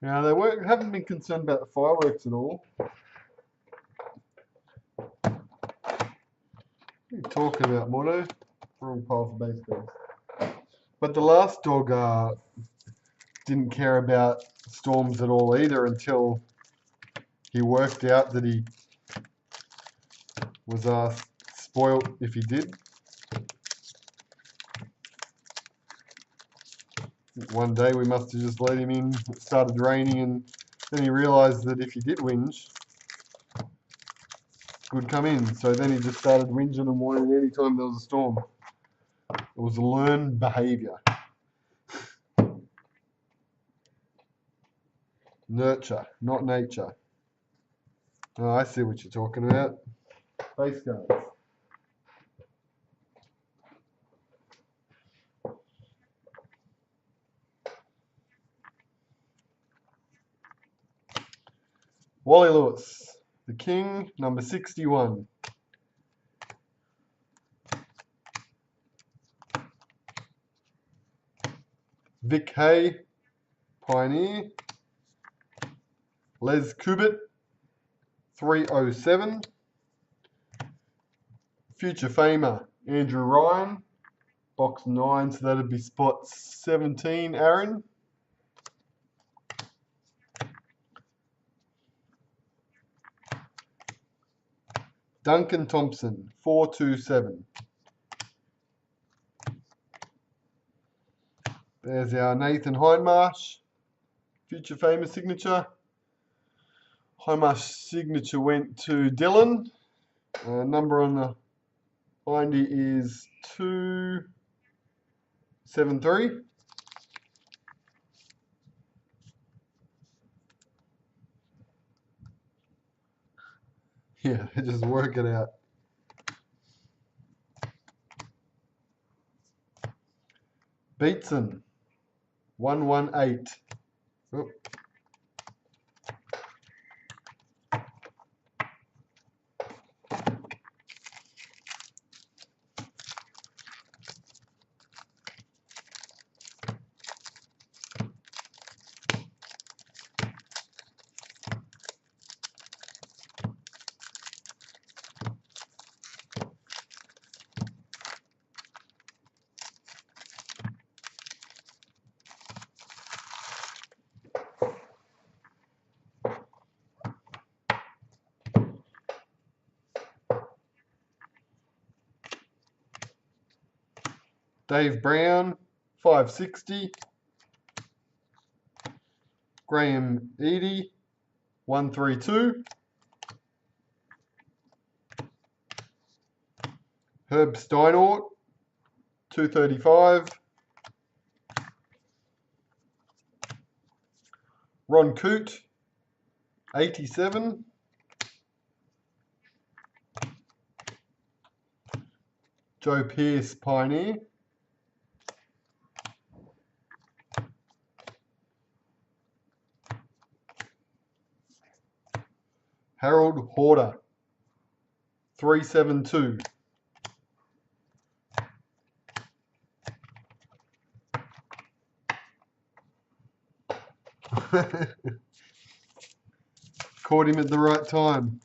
Now they haven't been concerned about the fireworks at all. What are you talking about, Moto? Wrong pile for baseball. But the last dog didn't care about storms at all either until he worked out that he was spoilt if he did. One day we must have just let him in, it started raining, and then he realised that if he did whinge, it would come in. So then he just started whinging and whining any time there was a storm. It was learned behaviour. Nurture, not nature. Oh, I see what you're talking about. Base cards. Wally Lewis, the King, number 61. Vic Hay, Pioneer. Les Kubit, 307. Future Famer, Andrew Ryan, box 9, so that'd be spot 17, Aaron. Duncan Thompson, 427. There's our Nathan Hindmarsh, Future Famer signature. Hindmarsh signature went to Dylan. Number on the bindy is 273. Yeah, just work it out. Beatson, 118. Oh. Dave Brown, 560. Graham Eady, 132. Herb Steinort, 235. Ron Coote, 87. Joe Pearce, Pioneer. Harold Horder, 372. Caught him at the right time.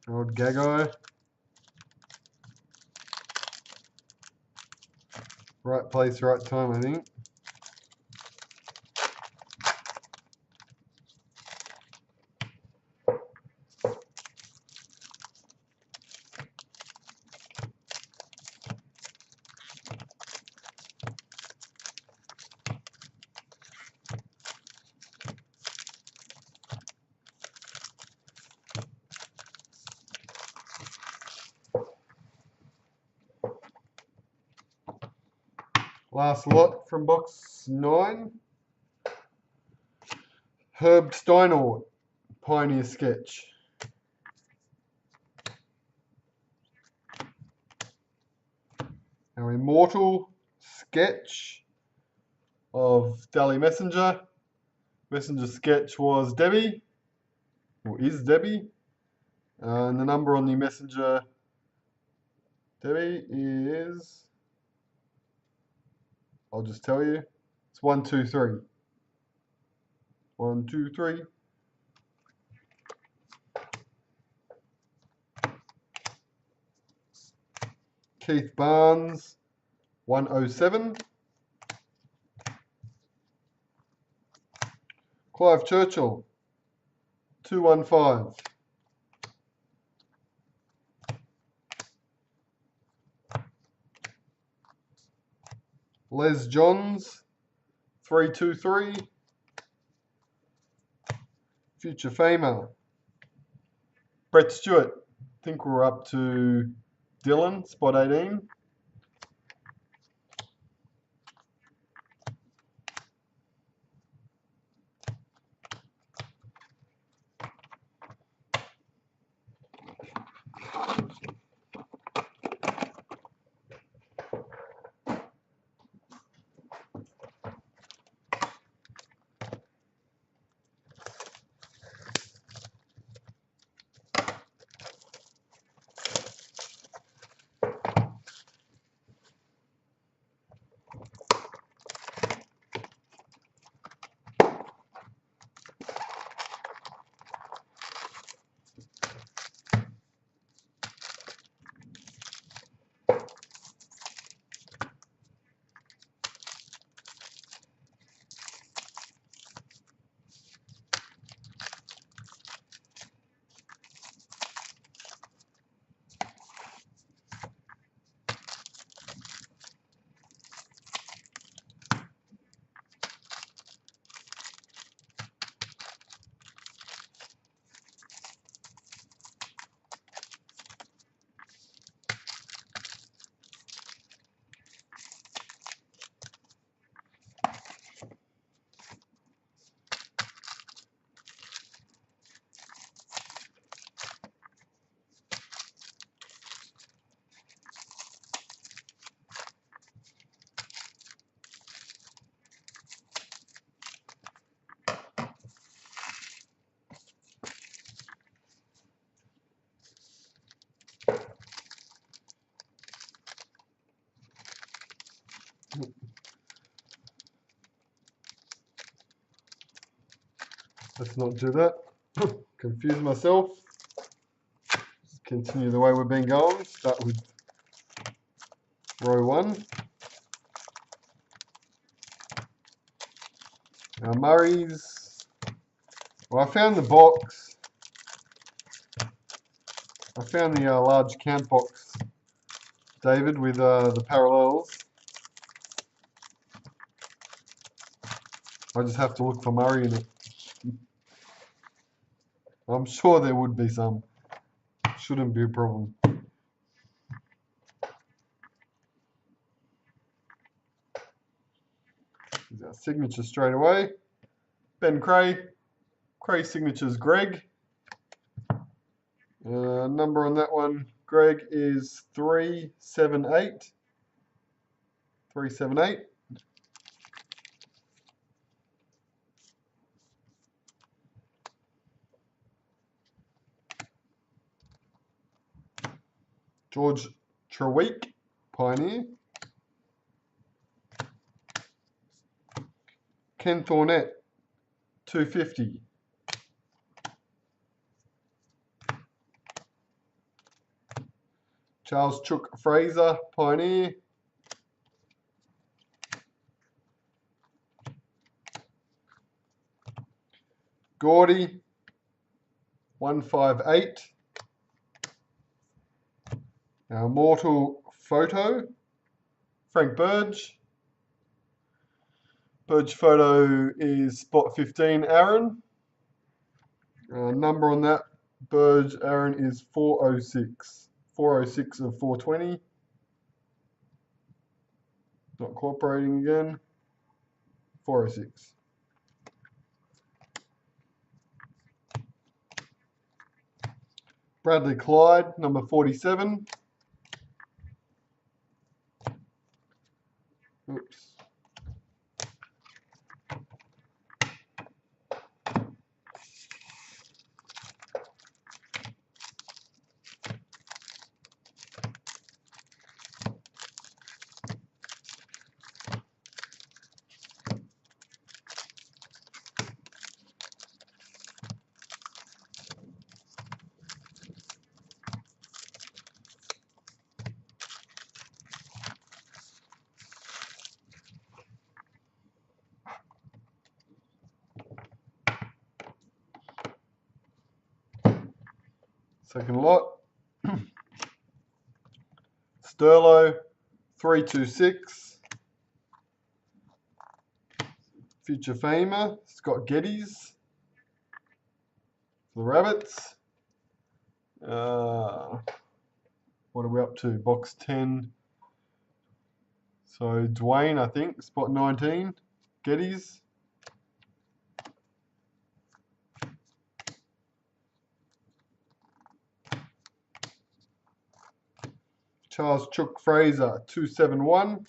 Old Gagai. Right place, right time, I think. Last lot from box 9. Herb Steinort, Pioneer Sketch. Our Immortal Sketch of Dally Messenger. Messenger Sketch was Debbie, or is Debbie. And the number on the Messenger Debbie is, I'll just tell you, it's 123. 123. Keith Barnes, 107. Clive Churchill, 215. Les Johns, 323. Future Famer. Brett Stewart, I think we're up to Dylan, spot 18. Let's not do that. Confuse myself. Just continue the way we've been going. Start with row 1. Our Murray's. Well, I found the box. I found the large camp box, David, with the parallels. I just have to look for Murray in it. I'm sure there would be some. Shouldn't be a problem. There's our signature straight away. Ben Cray. Cray signatures Greg. Number on that one, Greg, is 378. 378. George Treweek, Pioneer. Ken Thornett, 250. Charles Chook Fraser, Pioneer. Gordy, 158. Our Immortal Photo, Frank Burge. Burge Photo is spot 15, Aaron. Number on that, Burge, Aaron, is 406. 406 of 420. Not cooperating again. 406. Bradley Clyde, number 47. Oops. Second lot. Sterlo, 326. Future Famer, Scott Geddes for the Rabbits. What are we up to? Box 10. So Dwayne, I think, spot 19. Geddes. Charles Chook Fraser, 271.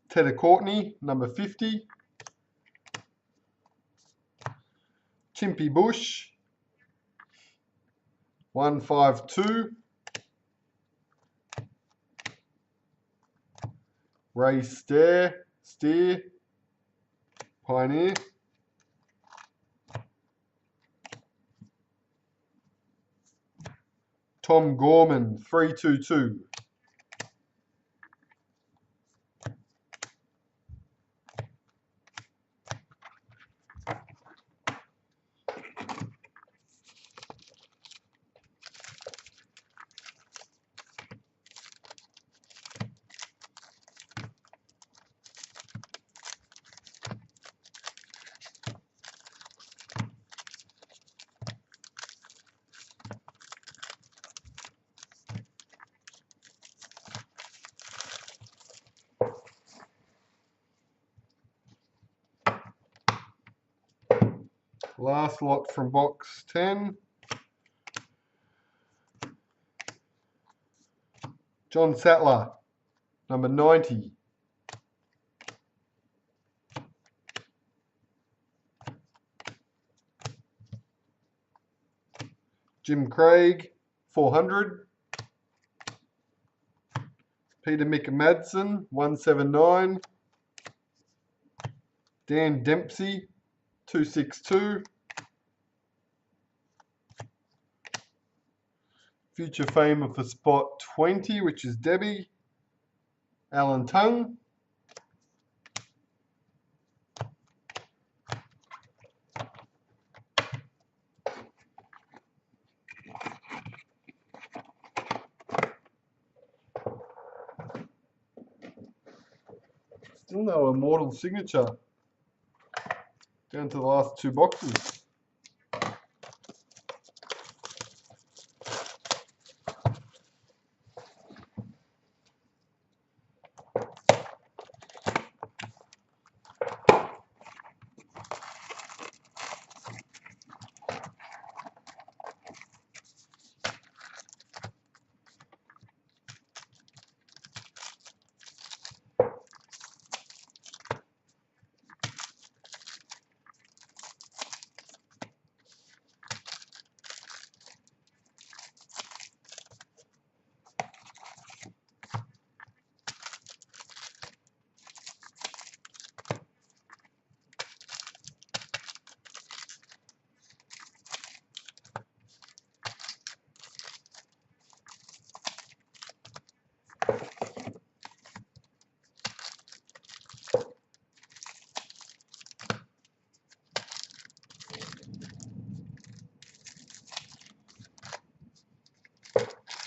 Tedder Courtney, number 50. Chimpy Bush, 152. Ray Steer, Pioneer. Tom Gorman, 322. Last lot from box 10. John Sattler, number 90. Jim Craig, 400. Peter McMadsen, 179. Dan Dempsey, 262. Future Famer for spot 20, which is Debbie. Alan Tung. Still no Immortal signature. Down to the last two boxes.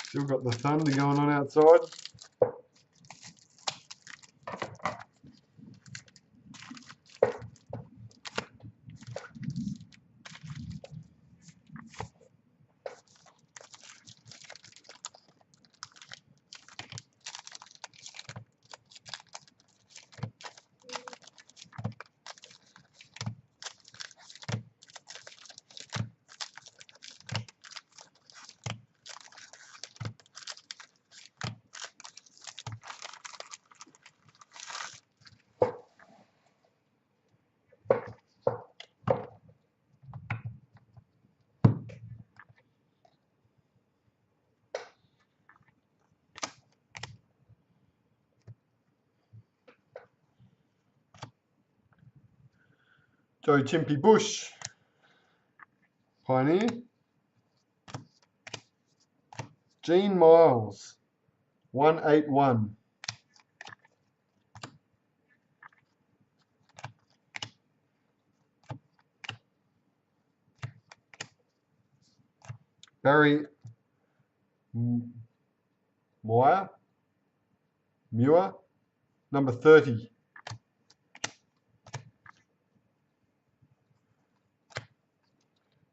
Still got the thunder going on outside. Joe Chimpy Bush, Pioneer. Gene Miles, 181. Barry Muir, number 30.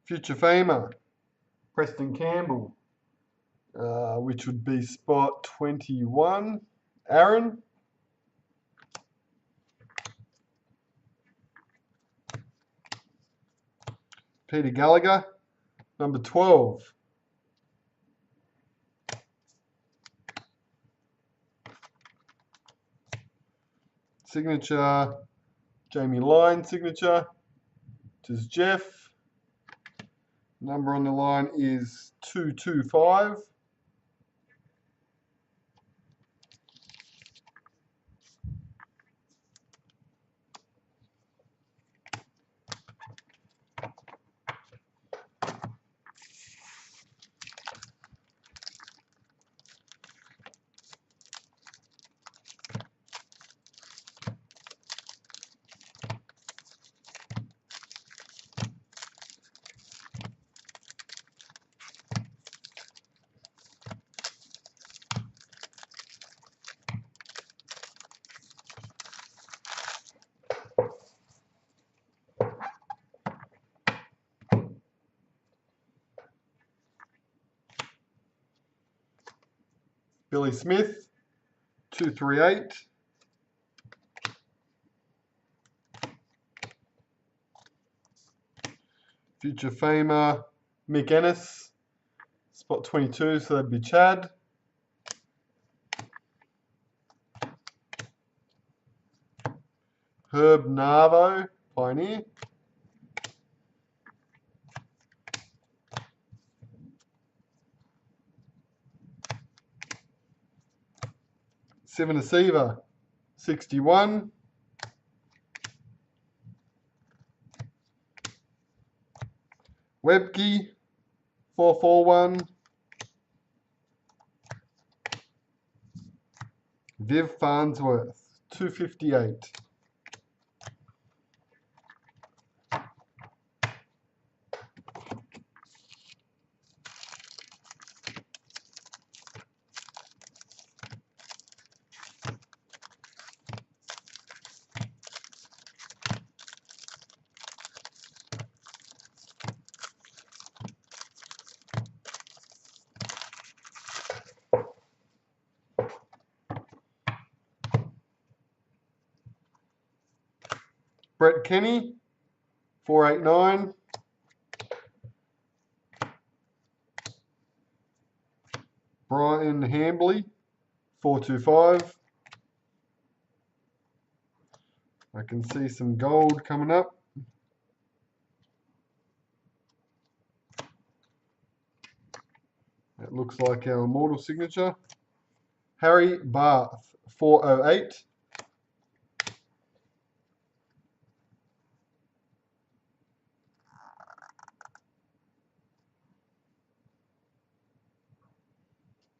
Future Famer, Preston Campbell, which would be spot 21. Aaron. Peter Gallagher, number 12. Signature, Jamie Line signature, which is Jeff. Number on the line is 225. Billy Smith, 238. Future Famer, Mick Ennis, spot 22, so that'd be Chad. Herb Narvo, Pioneer. Seven Receiver, 61. Webke, 441. Viv Farnsworth, 258. Brett Kenny, 489. Brian Hambley, 425. I can see some gold coming up. That looks like our immortal signature. Harry Barth, 408.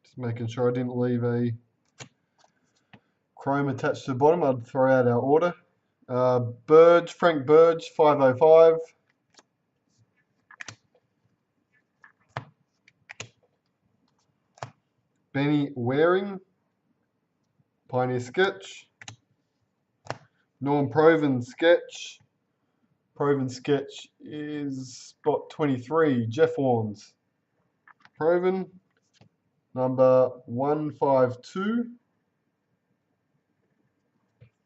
Just making sure I didn't leave a chrome attached to the bottom. I'd throw out our order. Frank Burge, 505. Benny Waring, Pioneer Sketch. Norm Proven Sketch. Proven Sketch is spot 23, Jeff Warnes. Proven, number 152.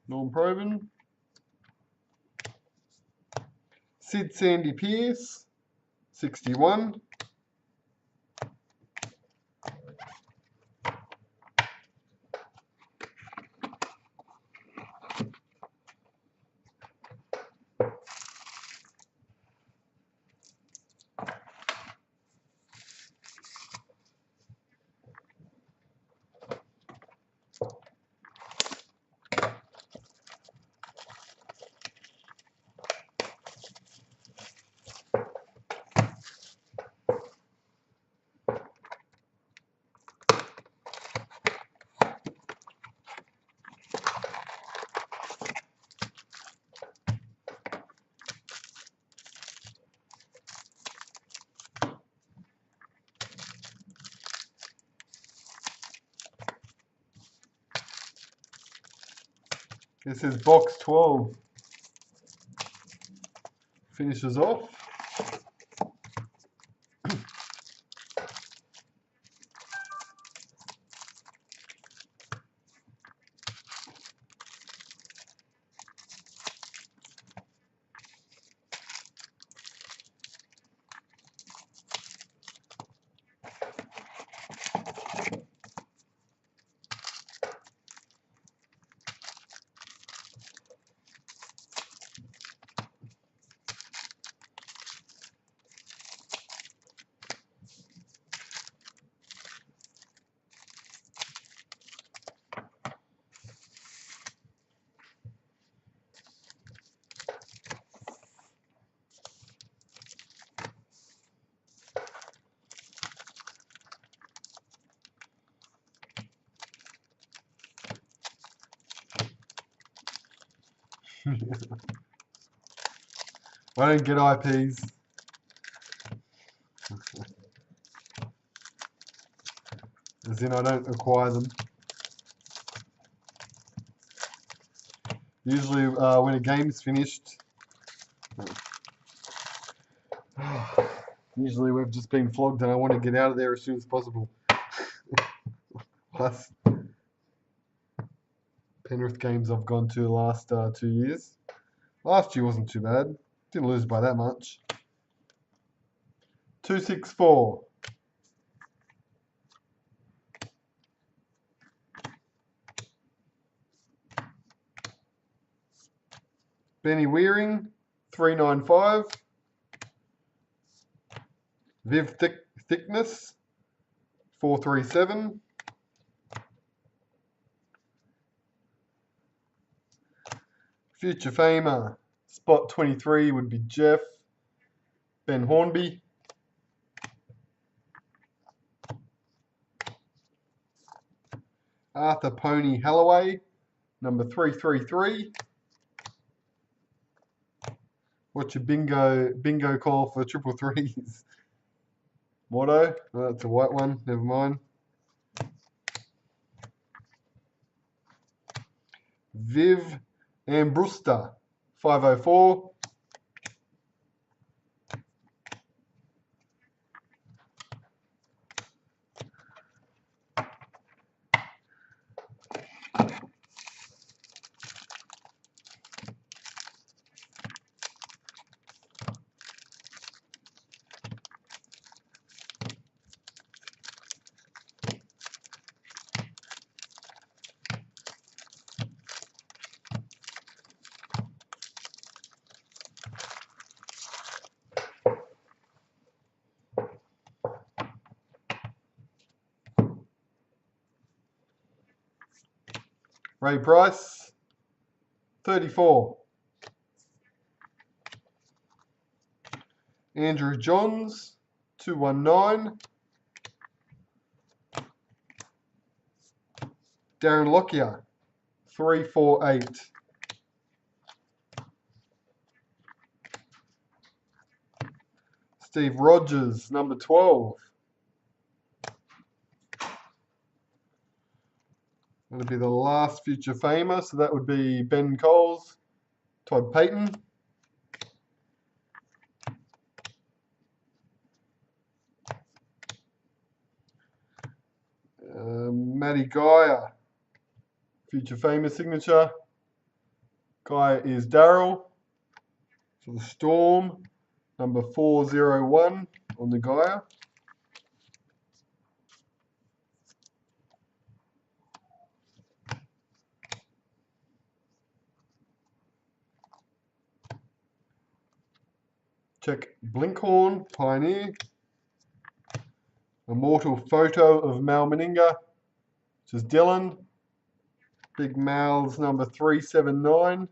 Norm Proven. Sid Sandy Pierce, 61. This is box 12. Finishes off. I don't get IPs. As in, I don't acquire them. Usually, when a game's finished, usually we've just been flogged and I want to get out of there as soon as possible. Plus, Penrith games I've gone to the last 2 years. Last year wasn't too bad. Didn't lose by that much. 264. Benny Wearing, 395. Viv Thickness, 437. Future Famer, spot 23 would be Jeff. Ben Hornby. Arthur Pony Halloway, number 333. What's your bingo call for triple threes? Motto? Oh, that's a white one. Never mind. Viv Ambruster, 504. Ray Price, 34. Andrew Johns, 219. Darren Lockyer, 348. Steve Rogers, number 12. That'll be the last future famer, so that would be Ben Coles, Todd Payton. Matty Geyer, future famer signature. Geyer is Darryl for the Storm, number 401 on the Geyer. Check Blinkhorn, Pioneer. Immortal photo of Mal Meninga, which is Dylan. Big Mal's number 379.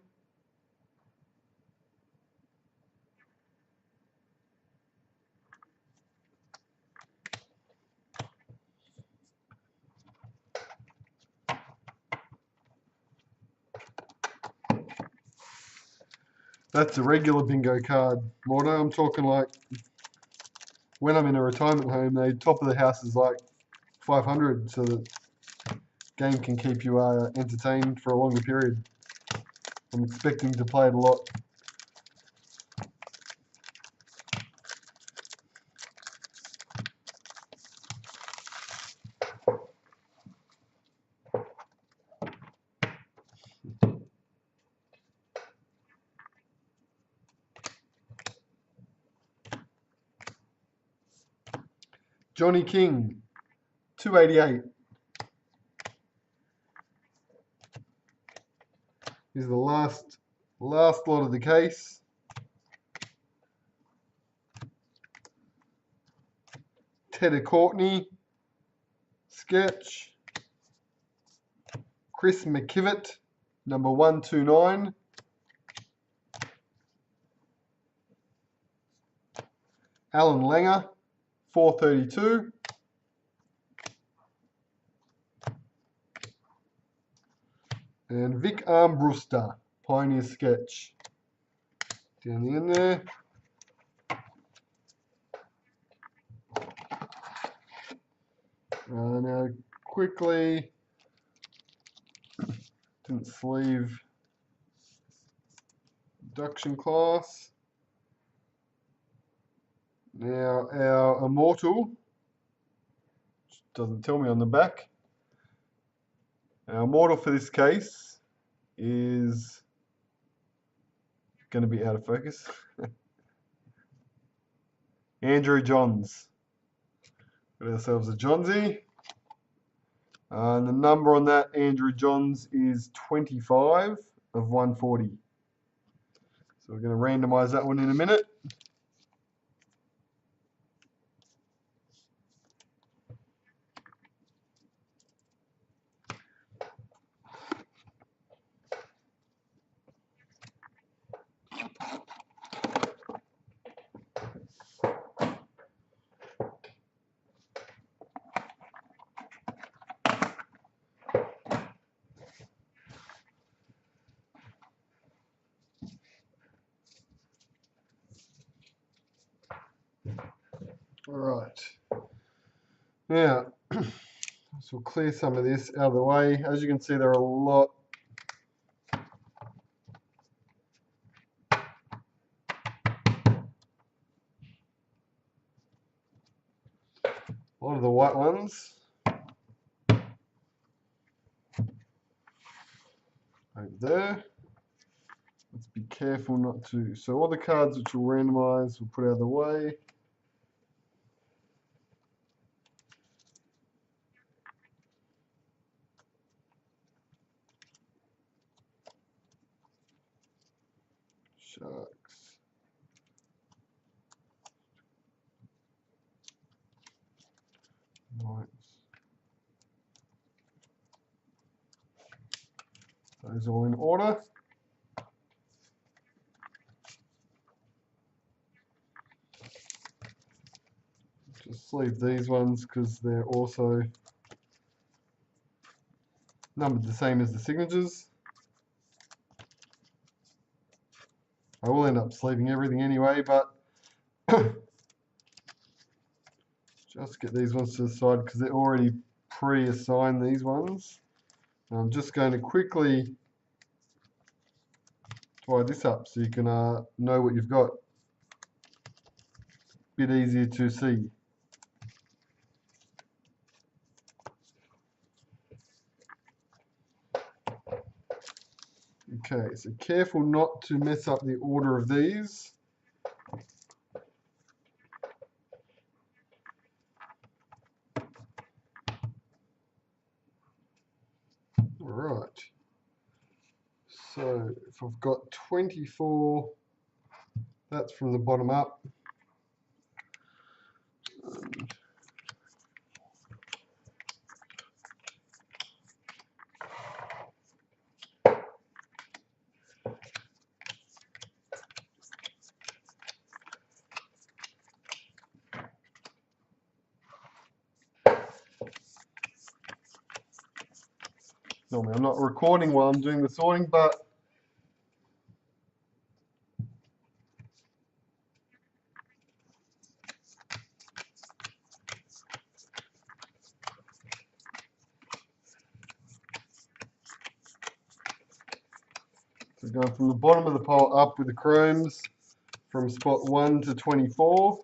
That's a regular bingo card, Mordo. I'm talking like when I'm in a retirement home, the top of the house is like 500, so the game can keep you entertained for a longer period. I'm expecting to play it a lot. Johnny King, 288. Here's the last lot of the case. Teddy Courtney, sketch. Chris McKivitt, number 129. Alan Langer, 432. And Vic Armbruster, Pioneer sketch. Down the end there. Now quickly, didn't sleeve induction class. Now our Immortal, which doesn't tell me on the back. Our Immortal for this case is going to be out of focus. Andrew Johns. Got ourselves a Johnsy. And the number on that Andrew Johns is 25 of 140. So we're going to randomize that one in a minute. All right. Now, so we'll clear some of this out of the way. As you can see, there are a lot of the white ones over there. Let's be careful not to. So all the cards which will randomize, we'll put out of the way. Sharks. Knights. Those all in order. Just sleeve these ones because they're also numbered the same as the signatures. I will end up sleeving everything anyway, but just get these ones to the side because they're already pre-assigned, these ones. I'm just going to quickly tie this up so you can know what you've got. Bit easier to see. Okay, so careful not to mess up the order of these. All right. So if I've got 24, that's from the bottom up. Normally I'm not recording while I'm doing the sorting, but so going from the bottom of the pile up with the chromes from spot 1 to 24.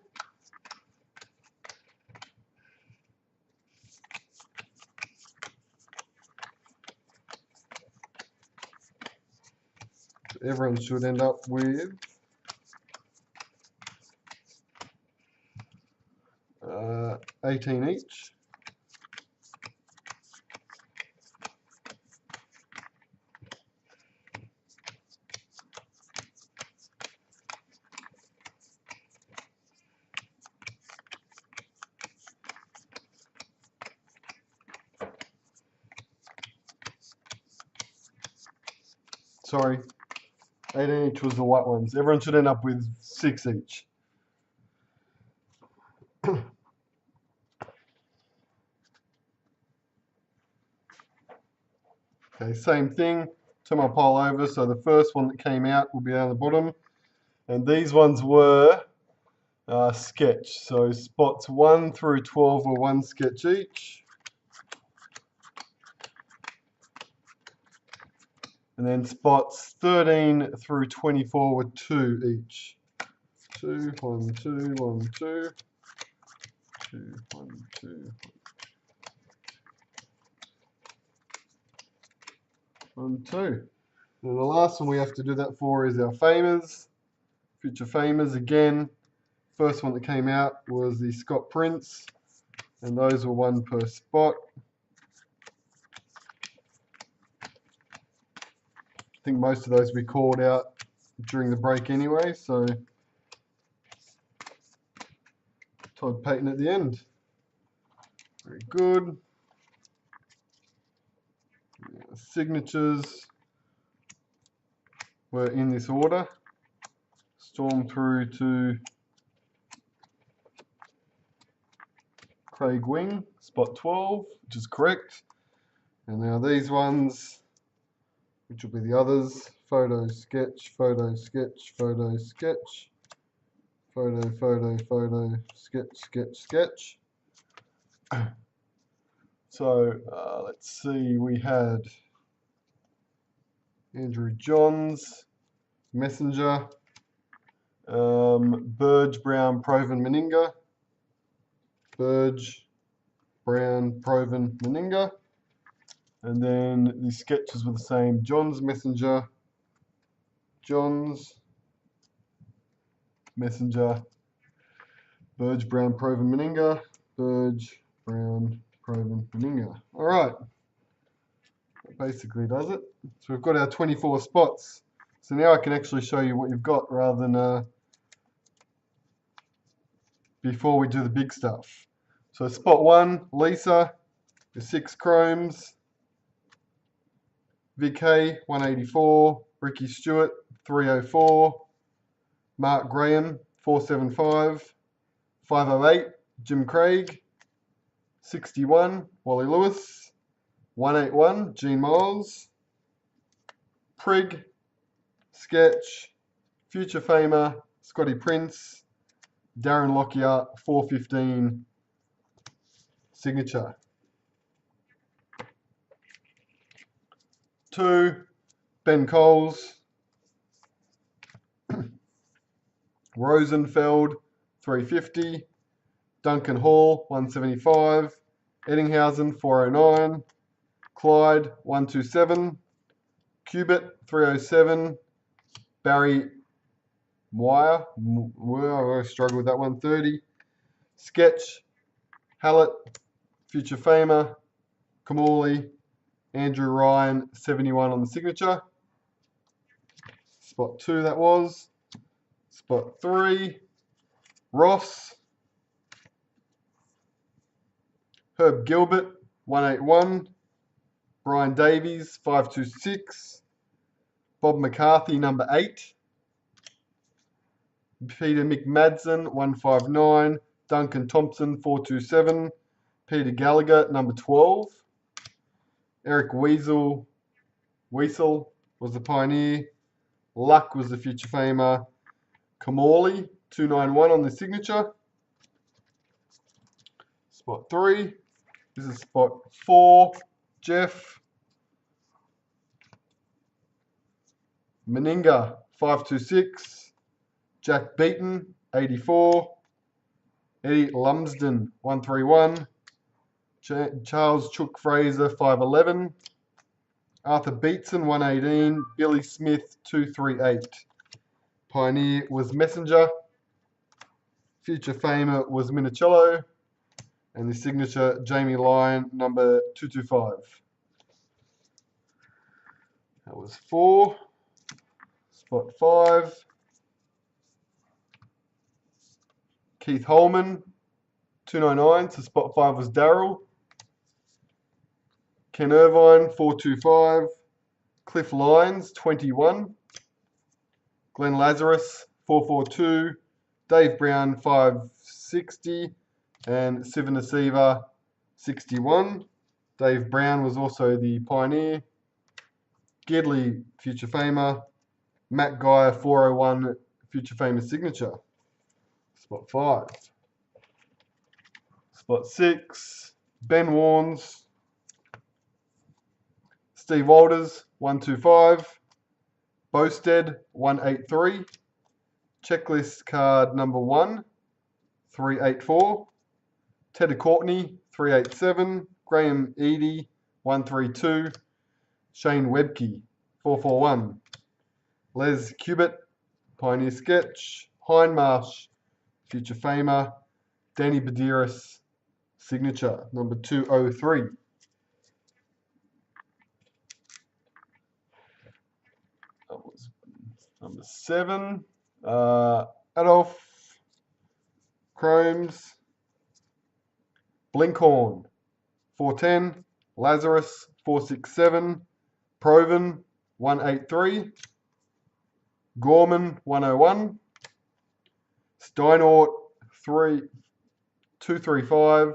So everyone should end up with 18 each. Sorry, 18 each was the white ones. Everyone should end up with 6 each. Okay, same thing. Turn my pile over, so the first one that came out will be down the bottom. And these ones were sketch. So spots 1 through 12 were 1 sketch each. And then spots 13 through 24 were 2 each. 2, 1, 2, 1, 2. 2, 1, 2. 1, 2. And the last one we have to do that for is our famers. Future famers again. First one that came out was the Scott Prince, and those were 1 per spot. I think most of those we called out during the break anyway, so Todd Payton at the end. Very good. Signatures were in this order. Storm through to Craig Wing, spot 12, which is correct. And now these ones, which will be the others, photo, sketch, photo, sketch, photo, sketch, photo, photo, photo, sketch, sketch, sketch. So let's see, we had Andrew Johns, Messenger, Burge, Brown, Proven, Meninga, Burge, Brown, Proven, Meninga. And then the sketches were the same. Johns, Messenger, Johns, Messenger, Burge, Brown, Proven, Meninga, Burge, Brown, Proven, Meninga. All right. That basically does it. So we've got our 24 spots. So now I can actually show you what you've got rather than before we do the big stuff. So spot 1, Lisa, the 6 chromes. Vic Hay, 184. Ricky Stewart, 304. Mark Graham, 475. 508, Jim Craig. 61, Wally Lewis. 181, Gene Miles. Prig, Sketch, Future Famer, Scotty Prince. Darren Lockyer, 415, signature. 2, Ben Coles. Rosenfeld, 350. Duncan Hall, 175. Eddinghausen, 409. Clyde, 127. Cubitt, 307. Barry Moyer, I struggle with that one, 30. Sketch, Hallett, Future Famer, Kamali, Andrew Ryan, 71 on the signature. Spot 2 that was. Spot 3, Ross. Herb Gilbert, 181. Brian Davies, 526. Bob McCarthy, number 8. Peter McMadsen, 159. Duncan Thompson, 427. Peter Gallagher, number 12. Eric Weasel was the pioneer. Luck was the future famer. Kamali, 291 on the signature. Spot 3. This is spot 4. Jeff. Meninga, 526. Jack Beaton, 84. Eddie Lumsden, 131. Charles Chook Fraser, 511. Arthur Beetson, 118. Billy Smith, 238. Pioneer was Messenger. Future Famer was Minicello. And the signature, Jamie Lyon, number 225. That was 4. Spot 5. Keith Holman, 299. So spot 5 was Darryl. Ken Irvine, 425. Cliff Lyons, 21. Glenn Lazarus, 442. Dave Brown, 560. And Sivan Asiva, 61. Dave Brown was also the pioneer. Gidley, future famer. Matt Geyer, 401, future famer signature. Spot 5. Spot 6, Ben Warnes. Steve Walters, 125. Bosted, 183. Checklist card number 1, 384. Teddy Courtney, 387. Graham Eady, 132. Shane Webke, 441. Les Cubitt, Pioneer Sketch. Hindmarsh, Future Famer. Danny Badiris, signature, number 203. That was number 7. Adolf Chromes. Blinkhorn, 410. Lazarus, 467. Proven, 183. Gorman, 101. Steinort, 235.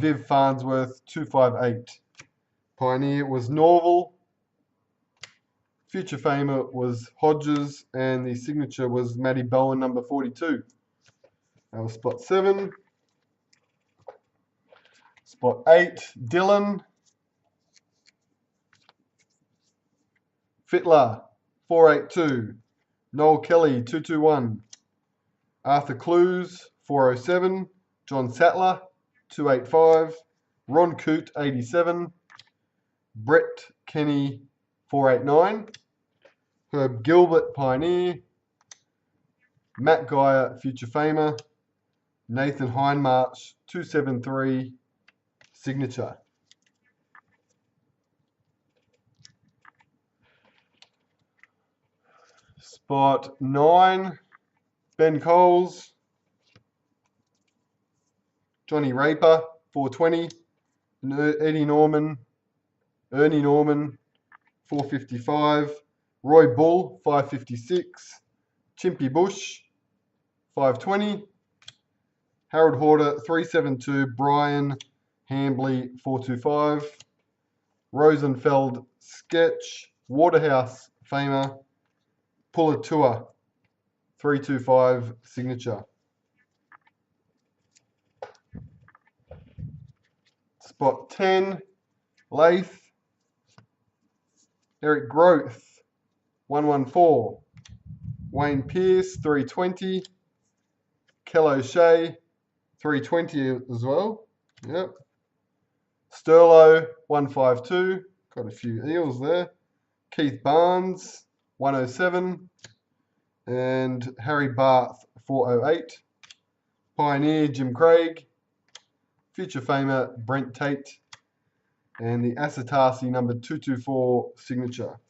Viv Farnsworth, 258. Pioneer was Norval. Future Famer was Hodges, and the signature was Matty Bowen, number 42. That was spot 7. Spot 8, Dylan. Fitler, 482. Noel Kelly, 221. Arthur Clues, 407. John Sattler, 285. Ron Coote, 87. Brett Kenny, 489. Herb Gilbert, Pioneer. Matt Geyer, Future Famer. Nathan Hindmarsh, 273. Signature. Spot 9, Ben Coles. Johnny Raper, 420. Ernie Norman, 455. Roy Bull, 556. Chimpy Bush, 520. Harold Horder, 372. Brian Hambley, 425. Rosenfeld Sketch. Waterhouse Famer. Pulatua, 325, signature. Spot 10, Lath. Eric Growth, 114. Wayne Pearce, 320. Kel O'Shea, 320 as well. Yep. Sterlo, 152. Got a few Eels there. Keith Barnes, 107. And Harry Barth, 408. Pioneer, Jim Craig. Future Famer, Brent Tate. And the Asatasi number 224 signature.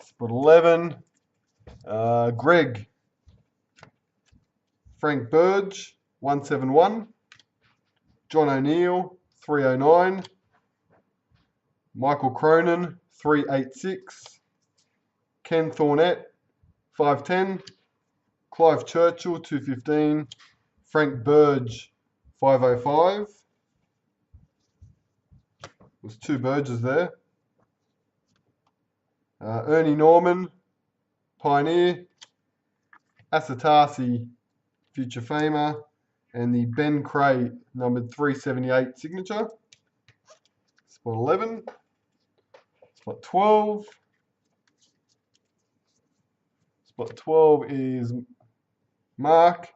Spot 11. Greg. Frank Burge, 171. John O'Neill, 309. Michael Cronin, 386. Ken Thornett, 510. Clive Churchill, 215. Frank Burge, 505. There's two Burges there. Ernie Norman, Pioneer. Asatasi, Future Famer. And the Ben Cray, numbered 378 signature. Spot 11. Spot 12. Spot 12 is Mark.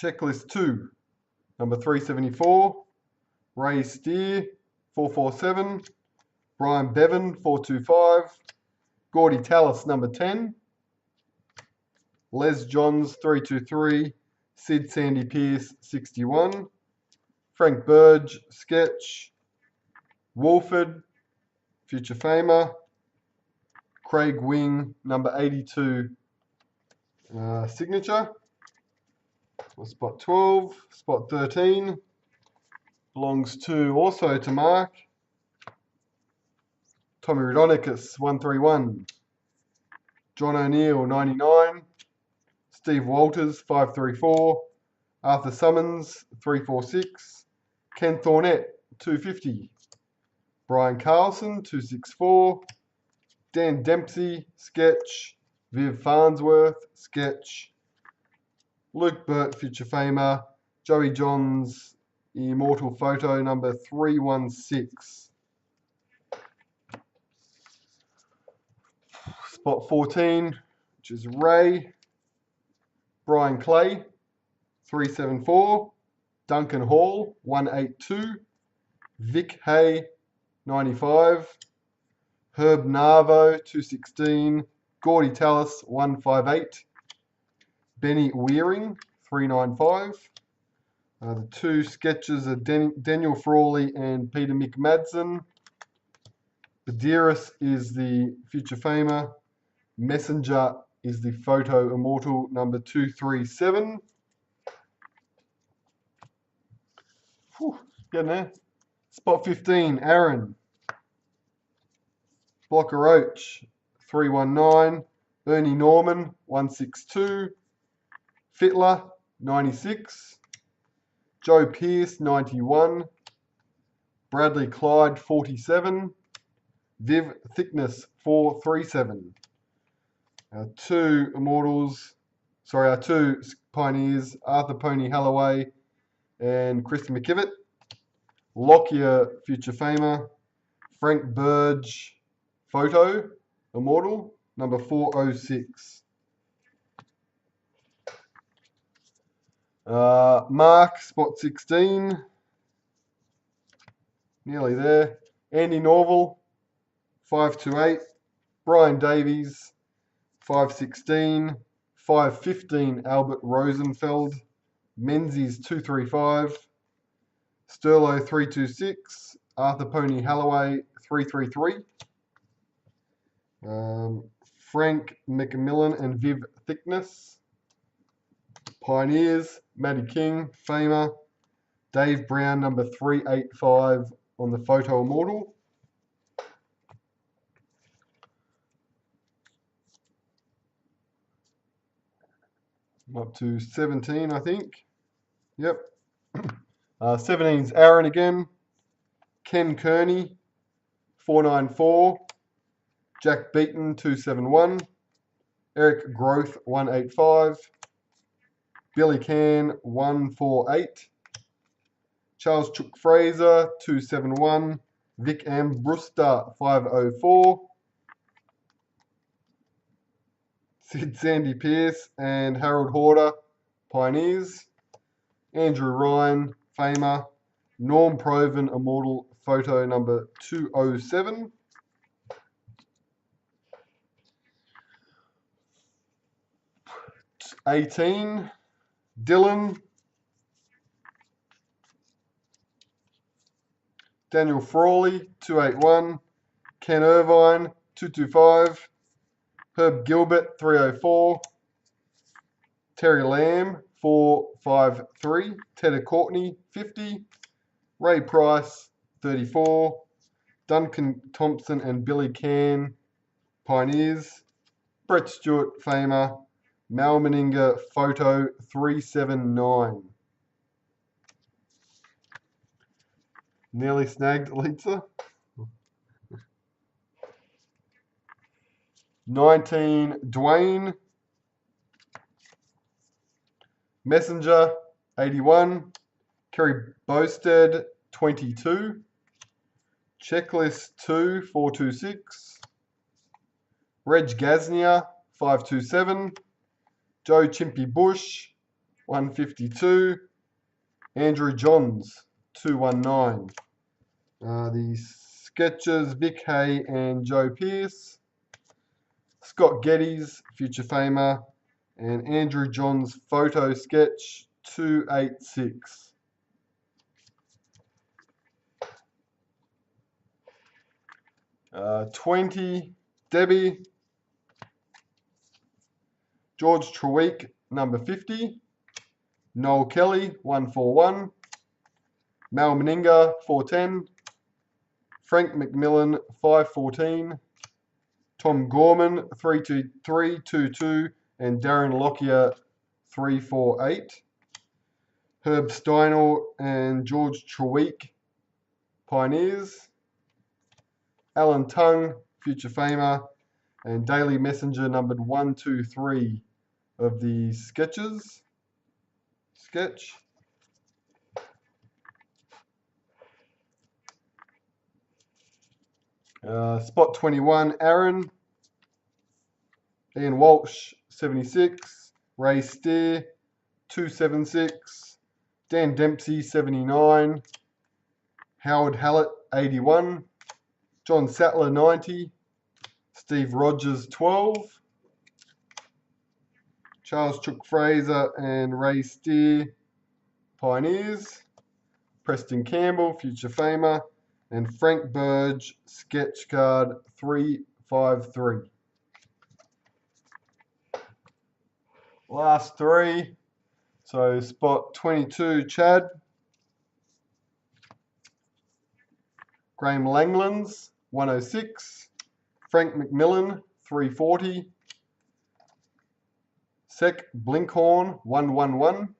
Checklist 2, number 374. Ray Steer, 447. Brian Bevan, 425. Gordy Tallis, number 10. Les Johns, 323. Sid Sandy Pierce, 61. Frank Burge, sketch. Wolford, Future Famer. Craig Wing, number 82, signature. Spot 12. Spot 13 belongs also to Mark. Tommy Raudonikis, 131. John O'Neill, 99. Steve Walters, 534. Arthur Summons, 346. Ken Thornett, 250. Brian Carlson, 264. Dan Dempsey, sketch. Viv Farnsworth, sketch. Luke Burt, Future Famer. Joey Johns, Immortal Photo, number 316. Spot 14, which is Ray. Brian Clay, 374. Duncan Hall, 182. Vic Hay, 95. Herb Narvo, 216. Gordy Tallis, 158. Benny Wearing, 395. The two sketches are Daniel Frawley and Peter McMadsen. Badiris is the Future Famer. Messenger is the Photo Immortal, number 237. Whew, getting there. Spot 15, Aaron. Blocker Roach, 319. Ernie Norman, 162. Fitler, 96. Joe Pearce, 91. Bradley Clyde, 47. Viv Thickness, 437. Our two Immortals, sorry, our two Pioneers, Arthur Pony Halloway and Chris McKivitt. Lockyer, Future Famer. Frank Burge, Photo, Immortal, number 406. Mark, spot 16. Nearly there. Andy Norval, 528. Brian Davies, 516. 515, Albert Rosenfeld. Menzies, 235. Sterlo, 326. Arthur Pony Halloway, 333. Frank McMillan and Viv Thickness. Pioneers, Matty King, Famer. Dave Brown, number 385 on the Photo Immortal. I'm up to 17, I think. Yep. 17's Aaron again. Ken Kearney, 494. Jack Beaton, 271. Eric Growth, 185. Billy Can, 148. Charles Chook Fraser, 271. Vic Ambruster, 504. Sid Sandy Pierce and Harold Horder, Pioneers. Andrew Ryan, Famer. Norm Proven, Immortal, photo number 207. '18, Dylan. Daniel Frawley, 281. Ken Irvine, 225. Herb Gilbert, 304. Terry Lamb, 453. Tedder Courtney, 50. Ray Price, 34. Duncan Thompson and Billy Can, Pioneers. Brett Stewart, Famer. Mal Meninga, photo 379. Nearly snagged Lisa. 19, Dwayne. Messenger, 81. Kerry Bosted, 22. Checklist 2, 426. Reg Gaznia, 527. Joe Chimpy Bush, 152. Andrew Johns, 219. The sketches, Vic Hay and Joe Pearce. Scott Geddes, future famer. And Andrew Johns photo sketch, 286. '20, Debbie. George Treweek, number 50. Noel Kelly, 141. Mal Meninga, 410. Frank McMillan, 514. Tom Gorman, 32322. And Darren Lockyer, 348. Herb Steinel and George Treweek, Pioneers. Alan Tung, future famer. And Daily Messenger, numbered 123 of the sketches. Sketch. Spot 21, Aaron. Ian Walsh, 76. Ray Steer, 276. Dan Dempsey, 79. Howard Hallett, 81. John Sattler, 90. Steve Rogers, 12. Charles Chook Fraser and Ray Steer, Pioneers. Preston Campbell, future famer. And Frank Burge, sketch card, 353. Last three. So spot 22, Chad. Graham Langlands, 106. Frank McMillan, 340. Sec Blinkhorn, 111.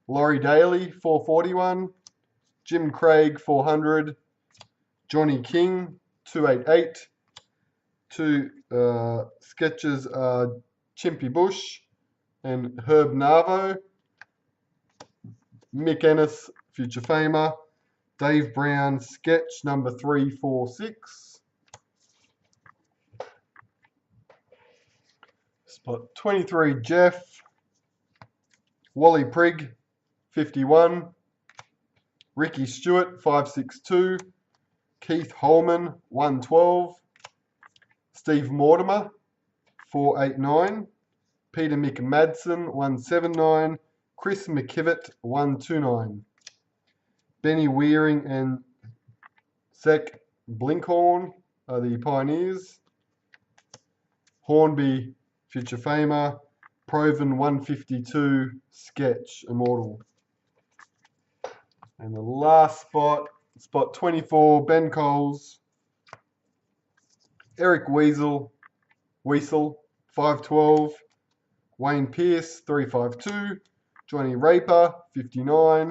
Laurie Daly, 441. Jim Craig, 400. Johnny King, 288. Two sketches are Chimpy Bush and Herb Narvo. Mick Ennis, future famer. Dave Brown, sketch number 346. Spot 23, Jeff. Wally Prigg, 51. Ricky Stewart, 562. Keith Holman, 112. Steve Mortimer, 489. Peter McMadsen, 179. Chris McKivitt, 129. Benny Wearing and Sec Blinkhorn are the Pioneers. Hornby, future famer. Proven, 152. Sketch, Immortal. And the last spot, spot 24, Ben Coles. Eric Weasel, 512. Wayne Pearce, 352. Johnny Raper, 59.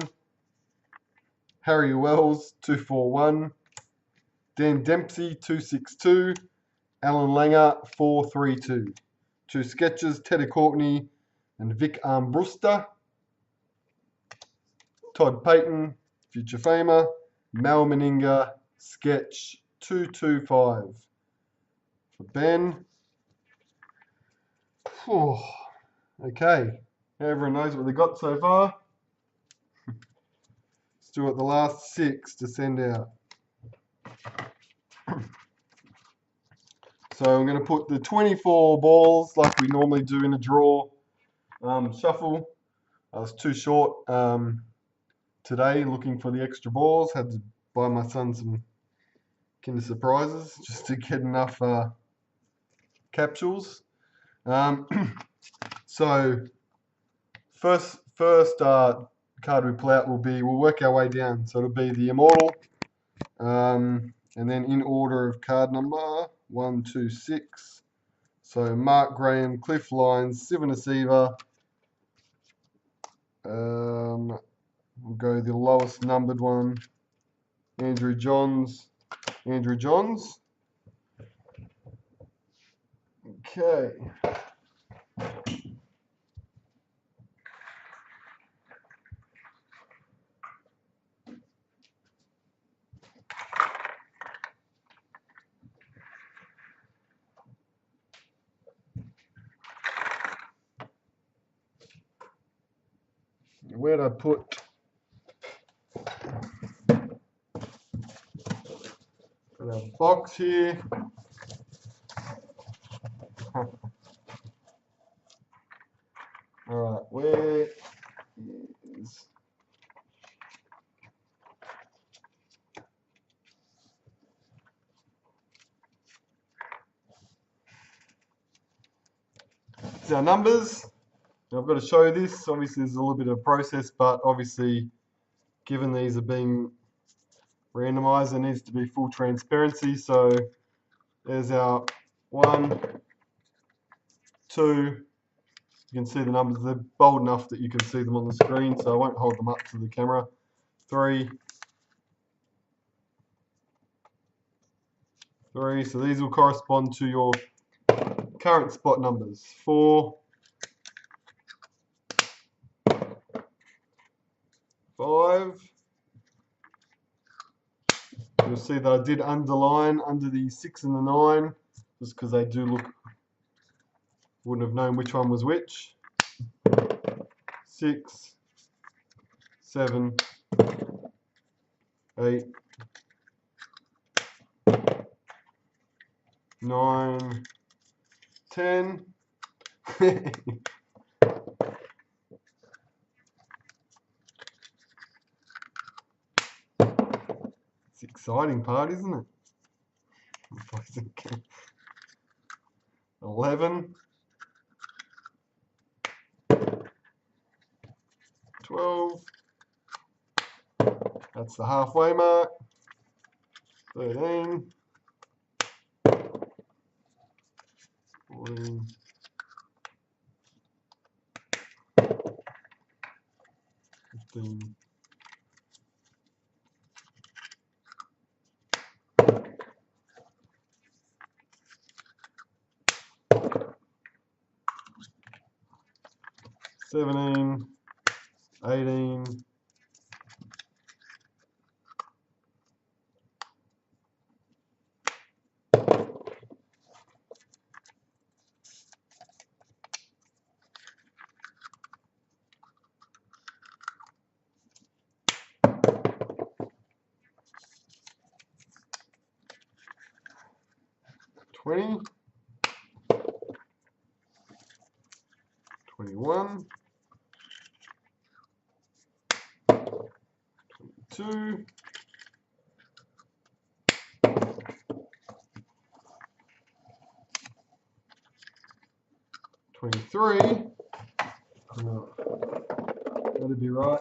Harry Wells, 241. Dan Dempsey, 262. Alan Langer, 432. Two sketches, Teddy Courtney and Vic Armbruster. Todd Payton, future famer. Mal Meninga, sketch 225 for Ben. Whew. Okay, everyone knows what they got so far. Still got the last 6 to send out. So I'm going to put the 24 balls like we normally do in a draw shuffle. I was too short today looking for the extra balls. Had to buy my son some Kinder Surprises just to get enough capsules. So first card we pull out we'll work our way down. So it'll be the Immortal, and then in order of card number 1, 2, 6. So Mark Graham, Cliff Lyons, Sivan Asiva. We'll go the lowest numbered one, Andrew Johns. Okay. Where'd I put the box here? Alright, where is our numbers? Now I've got to show this. Obviously, there's a little bit of a process, but obviously, given these are being randomized, there needs to be full transparency. So there's our 1, 2. You can see the numbers. They're bold enough that you can see them on the screen, so I won't hold them up to the camera. 3. So these will correspond to your current spot numbers. 4, 5. You'll see that I did underline under the 6 and the 9, just because they do look, wouldn't have known which one was which. 6, 7, 8, 9, 10. It's the exciting part, isn't it? 11, 12. That's the halfway mark. 13, 14, 15, 17, 18, 20, 21, 22, 23. Oh, that'll be right.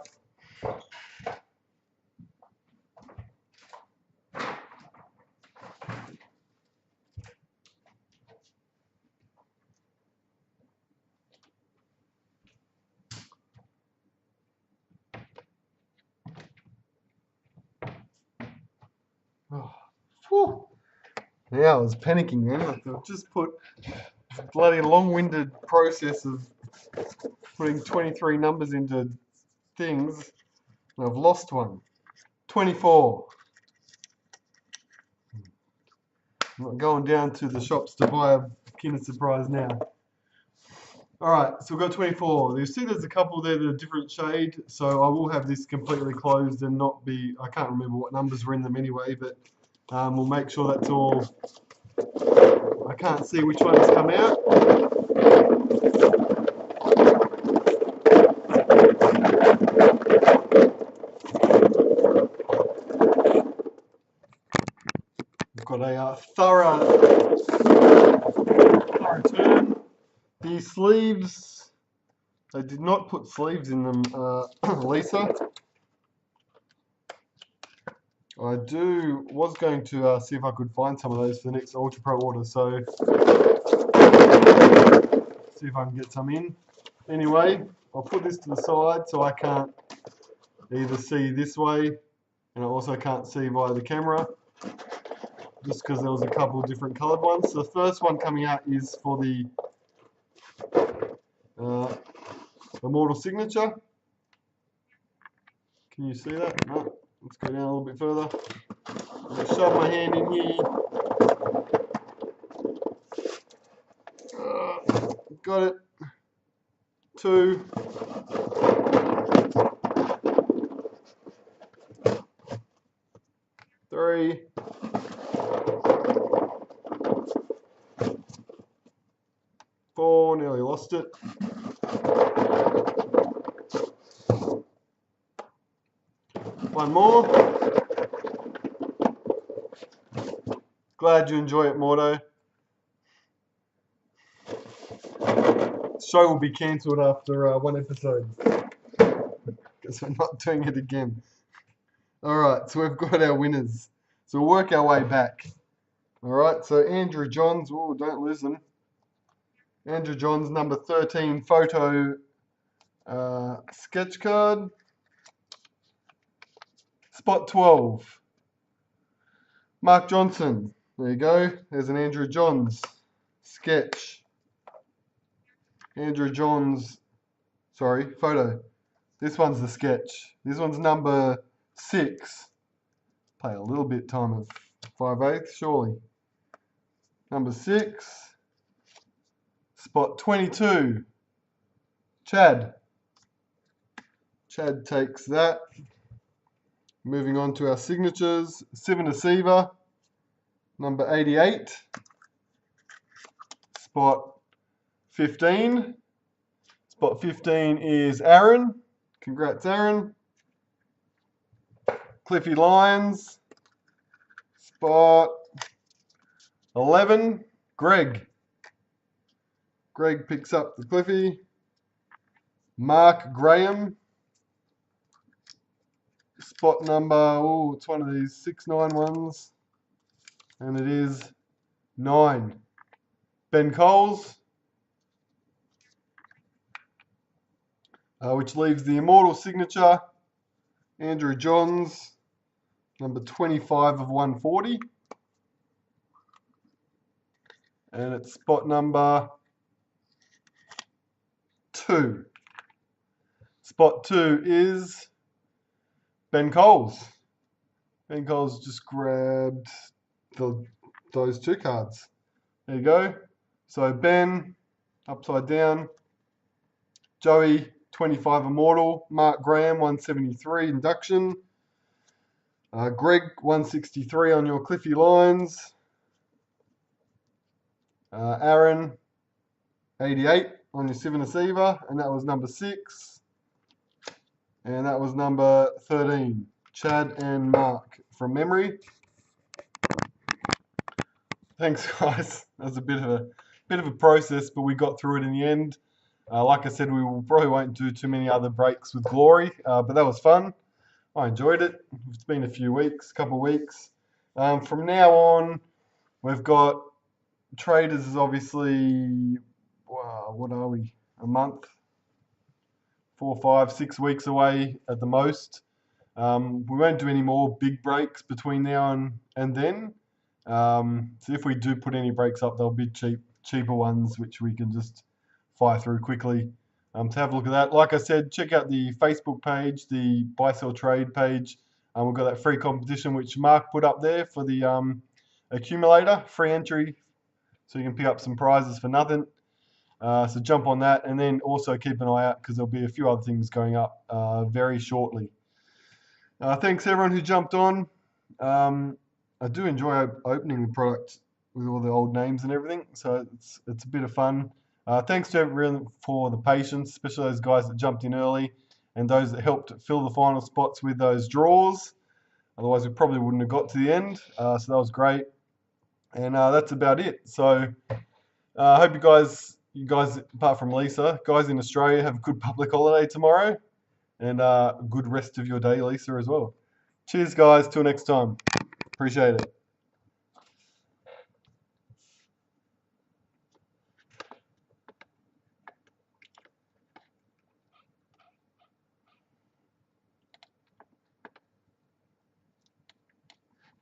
Oh, whew. Yeah, I was panicking then. I've just put a bloody long-winded process of putting 23 numbers into things. And I've lost one. 24. I'm not going down to the shops to buy a Kinder Surprise now. Alright, so we've got 24. You see there's a couple there that are different shade, so I will have this completely closed and not be, I can't remember what numbers were in them anyway, but we'll make sure that's all. I can't see which ones come out. We've got a thorough turn. The sleeves, they did not put sleeves in them, Lisa. I was going to see if I could find some of those for the next Ultra Pro order, so see if I can get some in. Anyway, I'll put this to the side so I can't either see this way and I also can't see via the camera, just because there was a couple of different coloured ones. So the first one coming out is for the Immortal Signature. Can you see that? No. Let's go down a little bit further. I'm going to shove my hand in here. Got it. 2. 3. 4. Nearly lost it. 1 more. Glad you enjoy it, Mordo. The show will be cancelled after 1 episode because we're not doing it again. Alright, so we've got our winners. So we'll work our way back. Alright, so Andrew Johns, oh, don't lose them. Andrew Johns, number 13, photo sketch card. Spot 12. Mark Johnson. There you go. There's an Andrew Johns sketch. Andrew Johns, sorry, photo. This one's the sketch. This one's number 6. Play a little bit time of 5/8, surely. Number 6. Spot 22. Chad. Chad takes that. Moving on to our signatures. Sivan Asiva, number 88. Spot 15. Spot 15 is Aaron. Congrats, Aaron. Cliffy Lyons. Spot 11. Greg. Greg picks up the Cliffy. Mark Graham. Spot number, it's one of these 6-9 ones. And it is 9. Ben Coles. Which leaves the Immortal Signature. Andrew Johns. Number 25 of 140. And it's spot number 2. Spot 2 is Ben Coles. Ben Coles just grabbed those 2 cards. There you go. So Ben, upside down. Joey, 25 Immortal. Mark Graham, 173 Induction. Greg, 163 on your Cliffy Lines. Aaron, 88 on your Sivan Asiva, and that was number 6. And that was number 13, Chad and Mark from memory. Thanks, guys. That was a bit of a process, but we got through it in the end. Like I said, probably won't do too many other breaks with Glory, but that was fun. I enjoyed it. It's been a couple of weeks. From now on, we've got Traders is obviously, what are we? A month? 4, 5, 6 weeks away at the most. We won't do any more big breaks between now and then. So if we do put any breaks up, they'll be cheaper ones, which we can just fire through quickly. to have a look at that. Like I said, check out the Facebook page, the Buy Sell Trade page. We've got that free competition which Mark put up there for the accumulator, free entry, so you can pick up some prizes for nothing. So jump on that, and then also keep an eye out because there'll be a few other things going up very shortly. Thanks everyone who jumped on. I do enjoy opening the product with all the old names and everything, so it's a bit of fun. Thanks to everyone for the patience, especially those guys that jumped in early and those that helped fill the final spots with those draws. Otherwise, we probably wouldn't have got to the end. So that was great, and that's about it. So I hope you guys, apart from Lisa, guys in Australia, have a good public holiday tomorrow, and a good rest of your day, Lisa, as well. Cheers, guys. Till next time. Appreciate it.